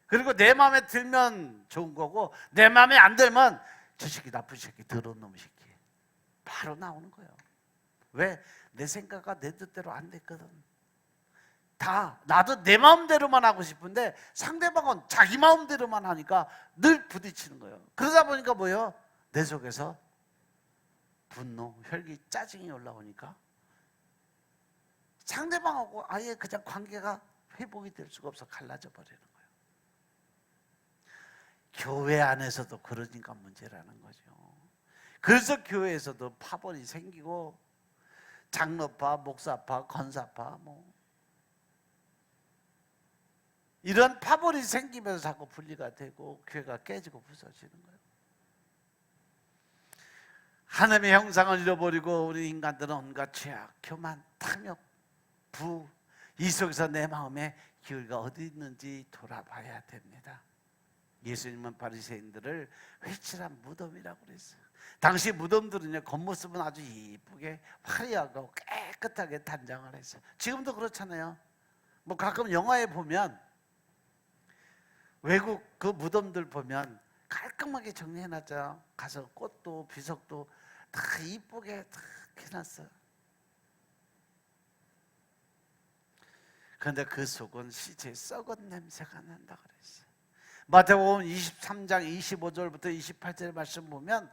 그리고 내 마음에 들면 좋은 거고 내 마음에 안 들면 저 새끼 나쁜 새끼, 더러운 놈 새끼 바로 나오는 거예요. 왜? 내 생각과 내 뜻대로 안 됐거든. 다 나도 내 마음대로만 하고 싶은데 상대방은 자기 마음대로만 하니까 늘 부딪히는 거예요. 그러다 보니까 뭐예요? 내 속에서 분노, 혈기, 짜증이 올라오니까 상대방하고 아예 그냥 관계가 회복이 될 수가 없어 갈라져 버리는 거예요. 교회 안에서도 그러니까 문제라는 거죠. 그래서 교회에서도 파벌이 생기고 장로파, 목사파, 권사파 이런 파벌이 생기면서 자꾸 분리가 되고 교회가 깨지고 부서지는 거예요. 하나님의 형상을 잃어버리고 우리 인간들은 온갖 죄악, 교만, 탐욕, 부, 이 속에서 내 마음의 기울기가 어디 있는지 돌아봐야 됩니다. 예수님은 바리새인들을 회칠한 무덤이라고 그랬어요. 당시 무덤들은요, 겉모습은 아주 이쁘게 화려하고 깨끗하게 단장을 했어요. 지금도 그렇잖아요. 가끔 영화에 보면 외국 그 무덤들 보면 깔끔하게 정리해놨죠. 가서 꽃도 비석도 다 이쁘게 다 해놨어요. 그런데 그 속은 시체의 썩은 냄새가 난다 그랬어요. 마태복음 23장 25절부터 28절 말씀 보면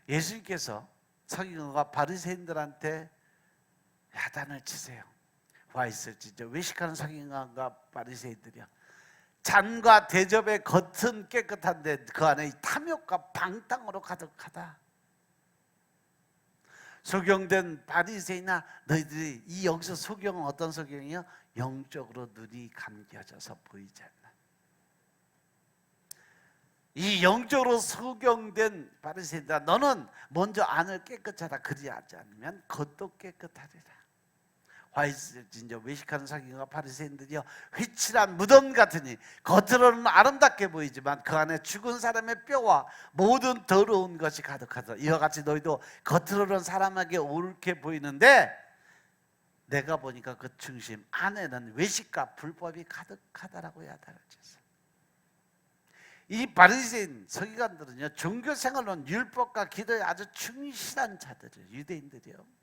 예수님께서 서기관과 바리새인들한테 야단을 치세요. 와 있을지 외식하는 서기관과 바리새인들이요, 잔과 대접의 겉은 깨끗한데 그 안에 탐욕과 방탕으로 가득하다. 소경된 바리새인아, 너희들이 이 여기서 소경은 어떤 소경이요? 영적으로 눈이 감겨져서 보이지 않나. 이 영적으로 소경된 바리새인아, 너는 먼저 안을 깨끗하다. 그리하지 않으면 겉도 깨끗하리라. 화이스진저 외식하는 서기관과 바리새인들이요, 휘칠한 무덤 같으니 겉으로는 아름답게 보이지만 그 안에 죽은 사람의 뼈와 모든 더러운 것이 가득하다. 이와 같이 너희도 겉으로는 사람에게 옳게 보이는데 내가 보니까 그 중심 안에는 외식과 불법이 가득하다라고 야단을 쳤어요. 이 바리새인 서기관들은요, 종교생활론 율법과 기도에 아주 충실한 자들이에요. 유대인들이요.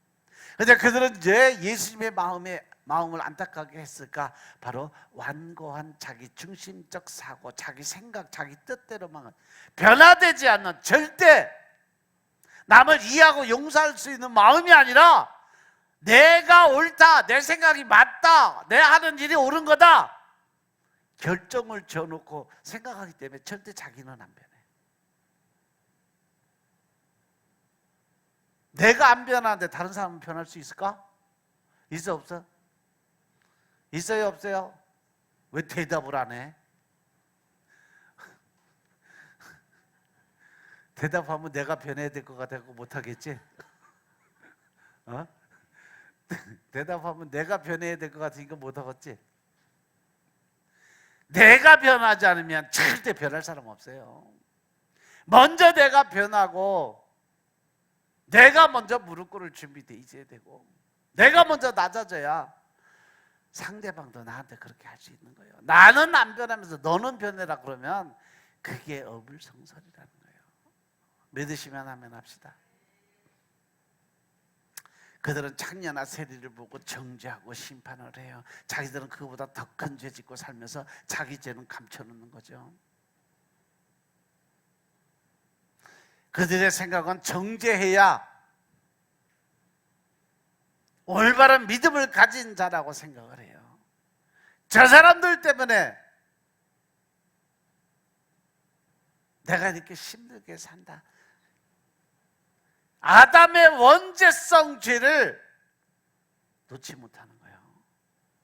그런데 그들은 왜 예수님의 마음을 안타깝게 했을까? 바로 완고한 자기 중심적 사고, 자기 생각, 자기 뜻대로만 변화되지 않는, 절대 남을 이해하고 용서할 수 있는 마음이 아니라 내가 옳다, 내 생각이 맞다, 내 하는 일이 옳은 거다 결정을 지어놓고 생각하기 때문에 절대 자기는 안 변해. 내가 안 변하는데 다른 사람은 변할 수 있을까? 있어 없어? 있어요 없어요? 왜 대답을 안 해? 대답하면 내가 변해야 될 것 같아서 못하겠지? 어? 대답하면 내가 변해야 될 것 같으니까 못하겠지? 내가 변하지 않으면 절대 변할 사람 없어요. 먼저 내가 변하고 내가 먼저 무릎 꿇을 준비돼 있어야 되고 내가 먼저 낮아져야 상대방도 나한테 그렇게 할 수 있는 거예요. 나는 안 변하면서 너는 변해라 그러면 그게 어불성설이라는 거예요. 믿으시면 하면 합시다. 그들은 창녀나 세리를 보고 정죄하고 심판을 해요. 자기들은 그보다 더 큰 죄 짓고 살면서 자기 죄는 감춰놓는 거죠. 그들의 생각은 정죄해야 올바른 믿음을 가진 자라고 생각을 해요. 저 사람들 때문에 내가 이렇게 힘들게 산다. 아담의 원죄성 죄를 놓지 못하는 거예요.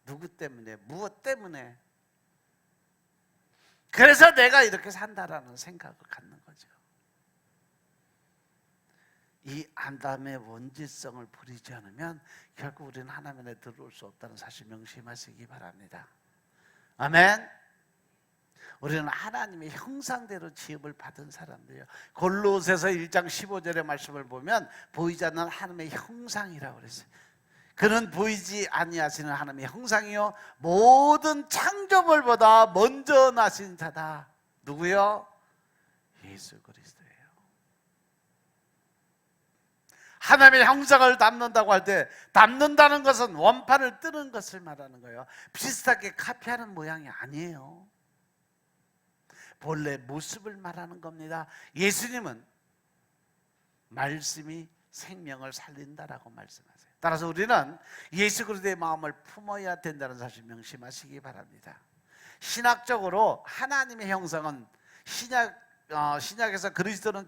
누구 때문에, 무엇 때문에. 그래서 내가 이렇게 산다라는 생각을 갖는 거죠. 이 아담의 원죄성을 버리지 않으면 결국 우리는 하나님 안에 들어올 수 없다는 사실 명심하시기 바랍니다. 아멘. 우리는 하나님의 형상대로 지음을 받은 사람들이에요. 골로새서 1장 15절의 말씀을 보면 보이지 않는 하나님의 형상이라고 그랬어요. 그는 보이지 아니하시는 하나님의 형상이요 모든 창조물보다 먼저 나신 자다. 누구요? 예수 그리스도예요. 하나님의 형상을 담는다고 할 때 담는다는 것은 원판을 뜨는 것을 말하는 거예요. 비슷하게 카피하는 모양이 아니에요. 본래 모습을 말하는 겁니다. 예수님은 말씀이 생명을 살린다라고 말씀하세요. 따라서 우리는 예수 그리스도의 마음을 품어야 된다는 사실 명심하시기 바랍니다. 신학적으로 하나님의 형상은 신약에서 그리스도는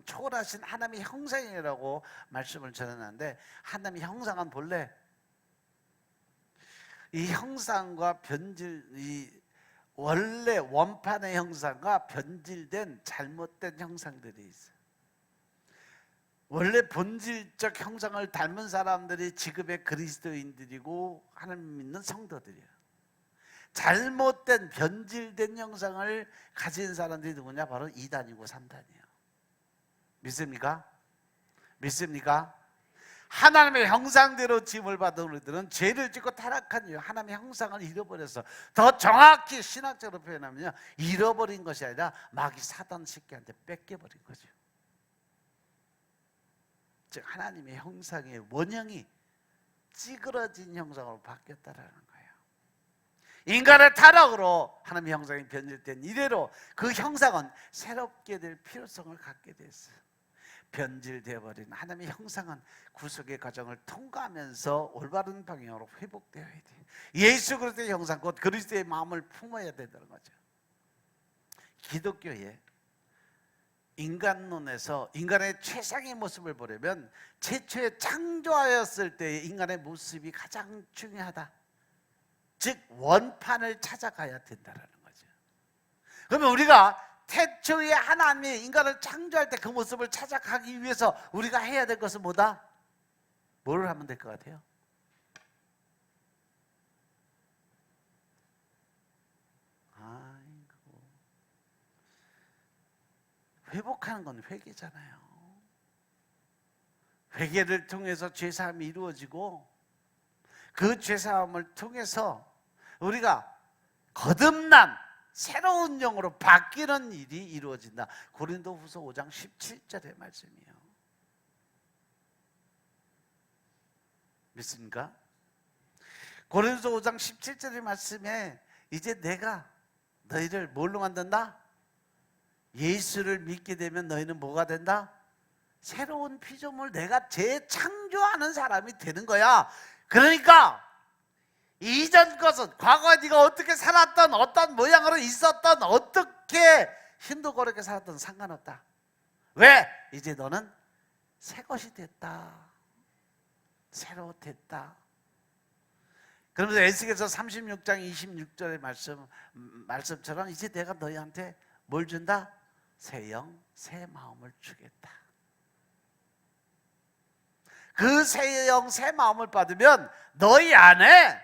초월하신 하나님의 형상이라고 말씀을 전했는데 하나님의 형상은 본래 이 형상과 원래 원판의 형상과 변질된 잘못된 형상들이 있어요. 원래 본질적 형상을 닮은 사람들이 지금의 그리스도인들이고 하나님 믿는 성도들이에요. 잘못된 변질된 형상을 가진 사람들이 누구냐? 바로 2단이고 3단이에요. 믿습니까? 믿습니까? 하나님의 형상대로 지음을 받은 우리들은 죄를 짓고 타락한 이유 하나님의 형상을 잃어버려서 더 정확히 신학적으로 표현하면요 잃어버린 것이 아니라 마귀 사단 새끼한테 뺏겨버린 거죠. 즉 하나님의 형상의 원형이 찌그러진 형상으로 바뀌었다라는 거예요. 인간의 타락으로 하나님의 형상이 변질된 이래로 그 형상은 새롭게 될 필요성을 갖게 됐어요. 변질되어 버린 하나님의 형상은 구속의 과정을 통과하면서 올바른 방향으로 회복되어야 돼요. 예수 그리스도의 형상 곧 그리스도의 마음을 품어야 된다는 거죠. 기독교의 인간론에서 인간의 최상의 모습을 보려면 최초에 창조하였을 때의 인간의 모습이 가장 중요하다. 즉 원판을 찾아가야 된다는 거죠. 그러면 우리가 태초에 하나님이 인간을 창조할 때 그 모습을 찾아가기 위해서 우리가 해야 될 것은 뭐다? 뭘 하면 될 것 같아요? 아이고, 회복하는 건 회개잖아요. 회개를 통해서 죄사함이 이루어지고 그 죄사함을 통해서 우리가 거듭난 새로운 영으로 바뀌는 일이 이루어진다. 고린도후서 5장 17절의 말씀이에요. 믿습니까? 고린도서 5장 17절의 말씀에 이제 내가 너희를 뭘로 만든다? 예수를 믿게 되면 너희는 뭐가 된다? 새로운 피조물, 내가 재창조하는 사람이 되는 거야. 그러니까 이전 것은 과거에 네가 어떻게 살았던 어떤 모양으로 있었던 어떻게 힘들고 어렵게 살았던 상관없다. 왜? 이제 너는 새 것이 됐다. 새로 됐다. 그러면서 에스겔서 36장 26절의 말씀처럼 이제 내가 너희한테 뭘 준다? 새 영, 새 마음을 주겠다. 그 새 영, 새 마음을 받으면 너희 안에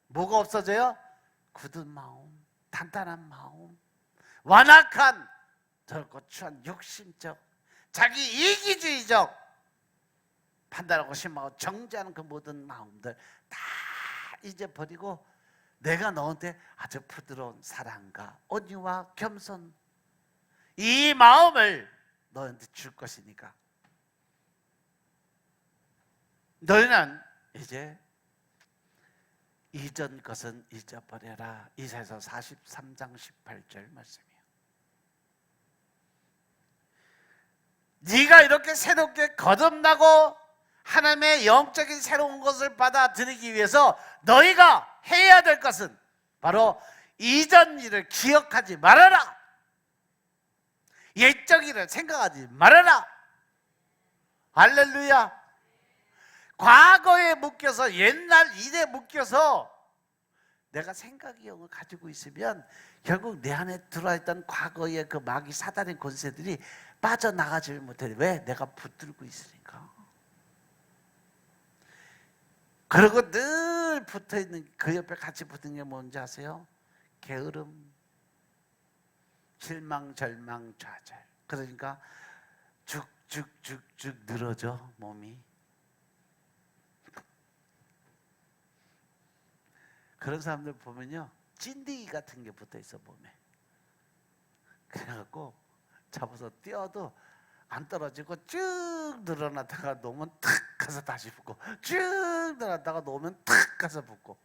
뭐가 없어져요? 굳은 마음, 단단한 마음, 완악한, 더럽고 추한 욕심적, 자기 이기주의적, 판단하고 심하고 정죄하는 그 모든 마음들 다 잊어버리고 내가 너한테 아주 부드러운 사랑과 온유와 겸손, 이 마음을 너한테 줄 것이니까 너희는 이제 이전 것은 잊어버려라. 이사야서 43장 18절 말씀이에요. 네가 이렇게 새롭게 거듭나고 하나님의 영적인 새로운 것을 받아들이기 위해서 너희가 해야 될 것은 바로 이전 일을 기억하지 말아라. 옛적 일을 생각하지 말아라. 할렐루야. 과거에 묶여서, 옛날 일에 묶여서 내가 생각의 영을 가지고 있으면 결국 내 안에 들어있던 과거의 그 마귀 사단의 권세들이 빠져나가지 못해. 왜? 내가 붙들고 있으니까. 그리고 늘 붙어있는, 그 옆에 같이 붙은 게 뭔지 아세요? 게으름, 실망, 절망, 좌절. 그러니까 쭉쭉쭉쭉 늘어져 몸이. 그런 사람들 보면요, 찐득이 같은 게 붙어있어 몸에. 그래갖고 잡아서 띄어도 안 떨어지고 쭉 늘어났다가 놓으면 탁 가서 다시 붙고, 쭉 늘어났다가 놓으면 탁 가서 붙고.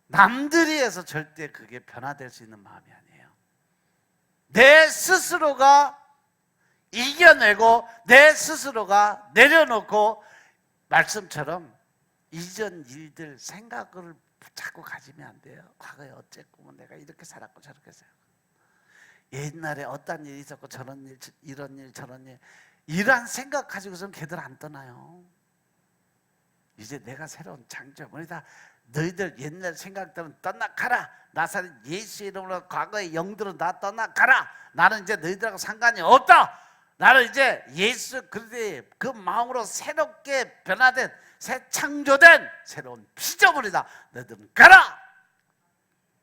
남들이 해서 절대 그게 변화될 수 있는 마음이 아니에요. 내 스스로가 이겨내고 내 스스로가 내려놓고, 말씀처럼 이전 일들 생각을 자꾸 가지면 안 돼요. 과거에 어쨌고 내가 이렇게 살았고 저렇게 살았고, 옛날에 어떤 일이 있었고 저런 일, 이런 일, 저런 일, 이러한 생각 가지고서는 걔들 안 떠나요. 이제 내가 새로운 창조물이다. 너희들 옛날 생각 때문에 떠나가라. 나사렛 예수 이름으로 과거의 영들은 다 떠나가라. 나는 이제 너희들하고 상관이 없다. 나는 이제 예수 그리스도의 그 마음으로 새롭게 변화된, 새 창조된 새로운 피조물이다. 너희들은 가라.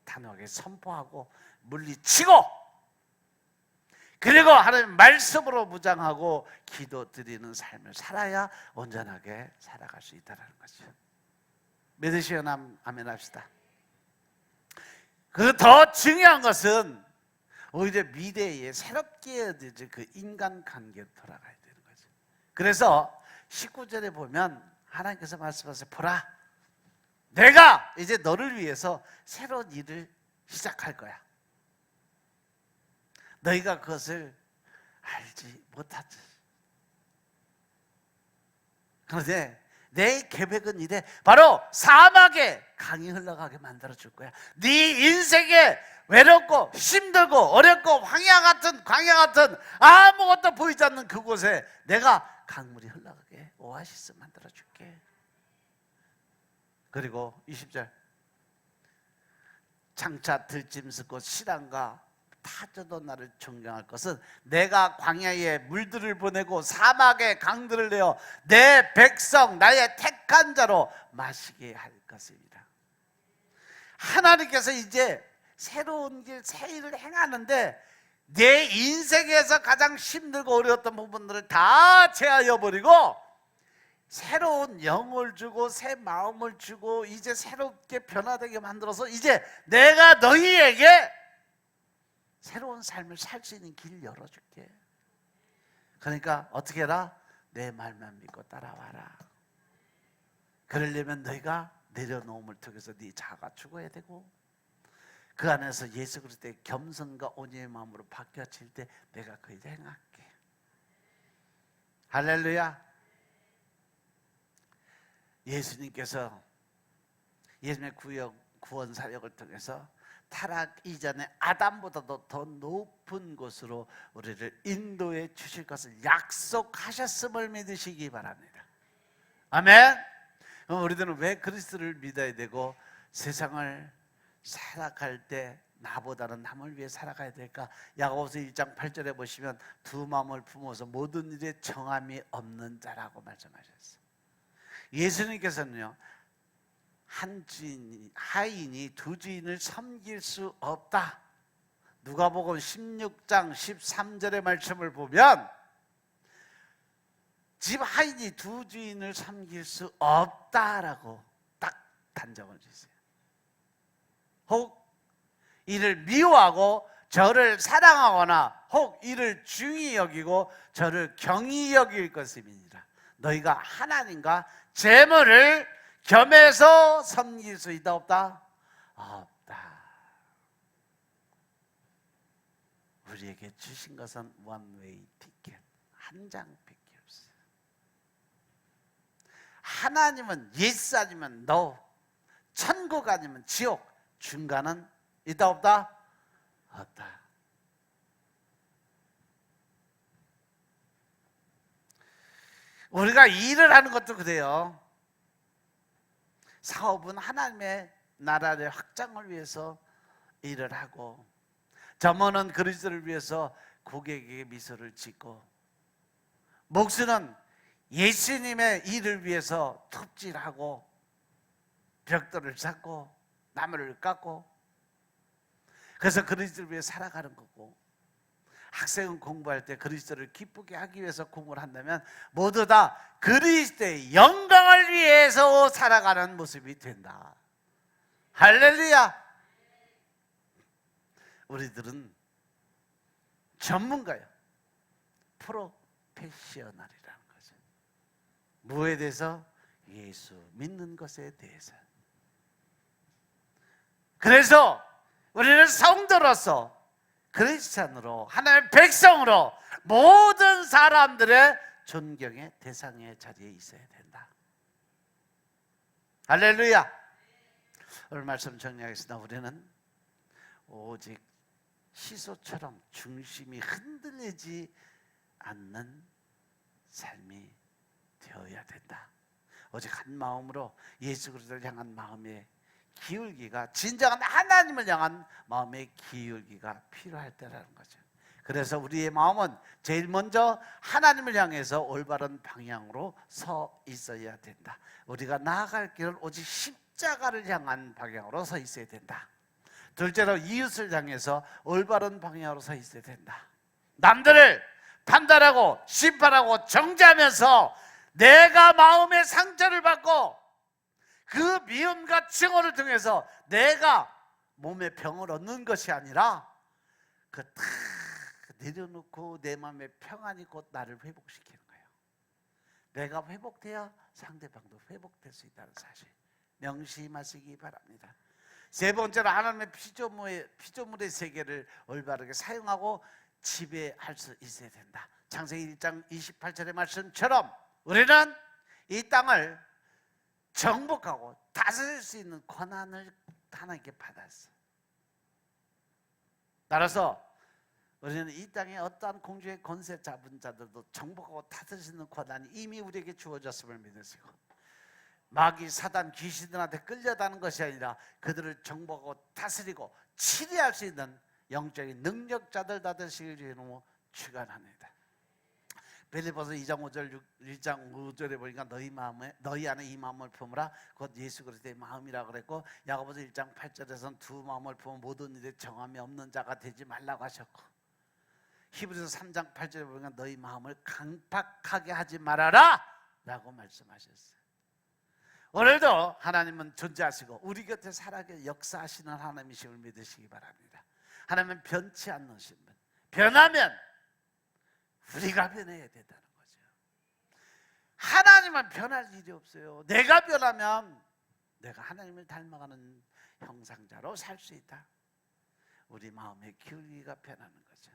단호하게 선포하고 물리치고, 그리고 하나님 말씀으로 무장하고 기도 드리는 삶을 살아야 온전하게 살아갈 수 있다는 거죠. 믿으시오? 아멘 합시다. 그 더 중요한 것은 오히려 미래에 새롭게 그 인간관계로 돌아가야 되는 거죠. 그래서 19절에 보면 하나님께서 말씀하세요. 보라, 내가 이제 너를 위해서 새로운 일을 시작할 거야. 너희가 그것을 알지 못하지. 그런데 내 계획은 이래. 바로 사막에 강이 흘러가게 만들어 줄 거야. 네 인생에 외롭고 힘들고 어렵고 광야 같은 아무것도 보이지 않는 그곳에 내가 강물이 흘러가게 오아시스 만들어 줄게. 그리고 20절, 장차 들짐승고 시랑과 타조도 나를 존경할 것은 내가 광야에 물들을 보내고 사막에 강들을 내어 내 백성 나의 택한 자로 마시게 할 것입니다. 하나님께서 이제 새로운 길, 새 일을 행하는데 내 인생에서 가장 힘들고 어려웠던 부분들을 다 제하여 버리고 새로운 영을 주고 새 마음을 주고 이제 새롭게 변화되게 만들어서 이제 내가 너희에게 새로운 삶을 살 수 있는 길 열어줄게. 그러니까 어떻게 해라? 내 말만 믿고 따라와라. 그러려면 너희가 내려놓음을 통해서 네 자아가 죽어야 되고, 그 안에서 예수 그리스도의 겸손과 온유의 마음으로 바뀌어질 때 내가 그 일을 행할게. 할렐루야. 예수님께서 예수님의 구원 사역을 통해서 타락 이전에 아담보다도 더 높은 곳으로 우리를 인도해 주실 것을 약속하셨음을 믿으시기 바랍니다. 아멘. 그럼 우리들은 왜 그리스도를 믿어야 되고 세상을 살아갈 때 나보다는 남을 위해 살아가야 될까? 야고보서 1장 8절에 보시면 두 마음을 품어서 모든 일에 정함이 없는 자라고 말씀하셨어요. 예수님께서는요, 하인이 두 주인을 섬길 수 없다. 누가복음 16장 13절의 말씀을 보면 집 하인이 두 주인을 섬길 수 없다라고 딱 단정을 주세요. 혹 이를 미워하고 저를 사랑하거나 혹 이를 중히 여기고 저를 경히 여길 것임이니라. 너희가 하나님과 재물을 겸해서 섬길 수 있다 없다? 없다. 우리에게 주신 것은 원웨이 티켓 한 장밖에 없어요. 하나님은 예스 아니면 노, 천국 아니면 지옥, 중간은 있다 없다? 없다. 우리가 일을 하는 것도 그래요. 사업은 하나님의 나라의 확장을 위해서 일을 하고, 점원은 그리스도를 위해서 고객에게 미소를 짓고, 목수는 예수님의 일을 위해서 톱질하고 벽돌을 쌓고 나무를 깎고, 그래서 그리스도를 위해 살아가는 거고, 학생은 공부할 때 그리스도를 기쁘게 하기 위해서 공부를 한다면 모두 다 그리스도의 영광을 위해서 살아가는 모습이 된다. 할렐루야. 우리들은 전문가예요. 프로페셔널이라는 거죠. 무엇에 대해서? 예수 믿는 것에 대해서. 그래서 우리는 성도로서, 크리스찬으로, 하나님의 백성으로 모든 사람들의 존경의 대상의 자리에 있어야 된다. 할렐루야. 오늘 말씀 정리하겠습니다. 우리는 오직 시소처럼 중심이 흔들리지 않는 삶이 되어야 된다. 오직 한 마음으로 예수 그리스도를 향한 마음의 기울기가, 진정한 하나님을 향한 마음의 기울기가 필요할 때라는 거죠. 그래서 우리의 마음은 제일 먼저 하나님을 향해서 올바른 방향으로 서 있어야 된다. 우리가 나아갈 길은 오직 십자가를 향한 방향으로 서 있어야 된다. 둘째로 이웃을 향해서 올바른 방향으로 서 있어야 된다. 남들을 판단하고 심판하고 정죄하면서 내가 마음의 상처를 받고 그 미움과 증오를 통해서 내가 몸의 병을 얻는 것이 아니라 그 다 내려놓고 내 마음의 평안이 곧 나를 회복시키는 거예요. 내가 회복돼야 상대방도 회복될 수 있다는 사실 명심하시기 바랍니다. 세 번째로 하나님의 피조물의 세계를 올바르게 사용하고 지배할 수 있어야 된다. 창세기 1장 28절의 말씀처럼 우리는 이 땅을 정복하고 다스릴 수 있는 권한을 하나님께 받았어요. 따라서 우리는 이 땅에 어떠한 공주의 권세 잡은 자들도 정복하고 다스릴 수 있는 권한이 이미 우리에게 주어졌음을 믿으시고, 마귀 사단 귀신들한테 끌려다는 것이 아니라 그들을 정복하고 다스리고 치리할 수 있는 영적인 능력자들 다 되시길 주님으로 축원합니다. 빌립보서 2장 5절에 보니까 너희 안에 이 마음을 품으라 곧 예수 그리스도의 마음이라 그랬고, 야고보서 1장 8절에서는 두 마음을 품어 모든 일에 정함이 없는 자가 되지 말라고 하셨고, 히브리서 3장 8절에 보니까 너희 마음을 강팍하게 하지 말아라 라고 말씀하셨어요. 오늘도 하나님은 존재하시고 우리 곁에 살아계 역사하시는 하나님이심을 믿으시기 바랍니다. 하나님은 변치 않는 분, 변하면 우리가 변해야 된다는 거죠. 하나님은 변할 일이 없어요. 내가 변하면 내가 하나님을 닮아가는 형상자로 살 수 있다. 우리 마음의 기울기가 변하는 거죠.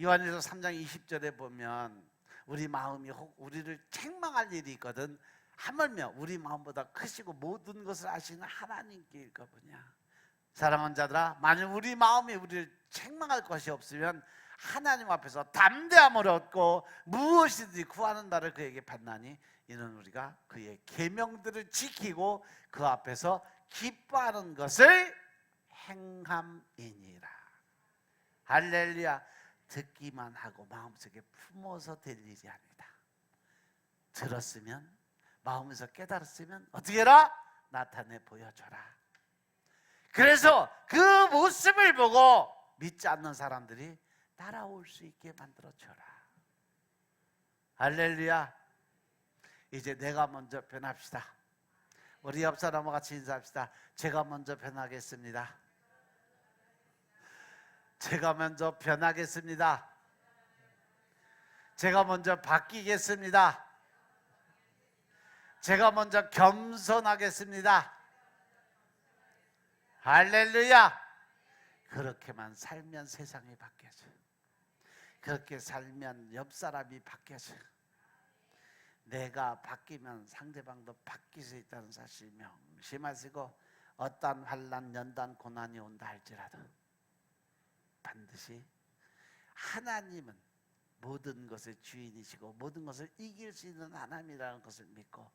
요한일서 3장 20절에 보면 우리 마음이 혹 우리를 책망할 일이 있거든 하물며 우리 마음보다 크시고 모든 것을 아시는 하나님께 일거보냐. 사랑하는 자들아, 만일 우리 마음이 우리를 책망할 것이 없으면 하나님 앞에서 담대함을 얻고 무엇이든지 구하는 날을 그에게 받나니 이는 우리가 그의 계명들을 지키고 그 앞에서 기뻐하는 것을 행함이니라. 할렐루야. 듣기만 하고 마음속에 품어서 될 일이 아니다. 들었으면, 마음에서 깨달았으면 어떻게 해라? 나타내 보여줘라. 그래서 그 모습을 보고 믿지 않는 사람들이 따라올 수 있게 만들어줘라. 할렐루야. 이제 내가 먼저 변합시다. 우리 옆 사람과 같이 인사합시다. 제가 먼저 변하겠습니다. 제가 먼저 변하겠습니다. 제가 먼저 바뀌겠습니다. 제가 먼저 겸손하겠습니다. 할렐루야. 그렇게만 살면 세상이 바뀌어져. 그렇게 살면 옆 사람이 바뀌어져. 내가 바뀌면 상대방도 바뀔 수 있다는 사실 명심하시고, 어떠한 환난, 연단, 고난이 온다 할지라도 반드시 하나님은 모든 것의 주인이시고 모든 것을 이길 수 있는 하나님이라는 것을 믿고,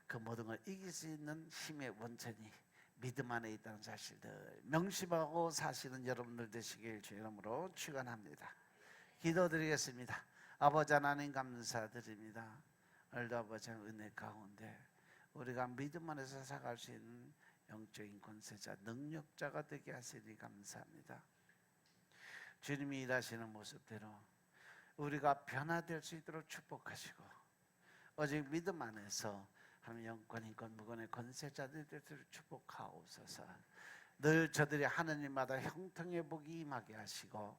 그 모든 걸 이길 수 있는 힘의 원천이 믿음 안에 있다는 사실을 명심하고 사시는 여러분들 되시길 주의 이름으로 축원합니다. 기도드리겠습니다. 아버지 하나님 감사드립니다. 오늘도 아버지 은혜 가운데 우리가 믿음 안에서 살아갈 수 있는 영적인 권세자, 능력자가 되게 하시니 감사합니다. 주님이 일하시는 모습대로 우리가 변화될 수 있도록 축복하시고, 오직 믿음 안에서 하나님 영권, 인권, 무권의 권세자들이 되도록 축복하옵소서. 늘 저들이 하느님마다 형통의 복이 임하게 하시고,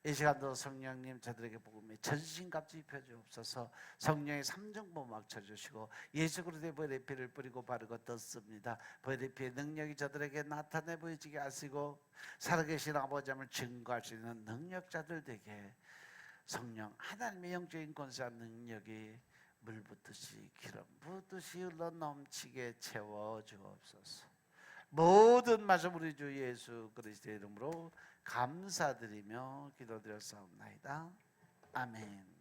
이 시간도 성령님 저들에게 복음의 전신갑주 입혀주옵소서. 성령의 삼중보 막쳐주시고 예수 그리스도의 보혈의 피를 뿌리고 바르고 떴습니다. 보혈의 피의 능력이 저들에게 나타내 보이지게 하시고, 살아계신 아버지 함을 증거할 수 있는 능력자들 되게 성령 하나님의 영적인 권세와 능력이 물 붓듯이 기름 붓듯이 흘러 넘치게 채워주옵소서. 모든 말씀 우리 주 예수 그리스도의 이름으로 감사드리며 기도드렸사옵나이다. 아멘.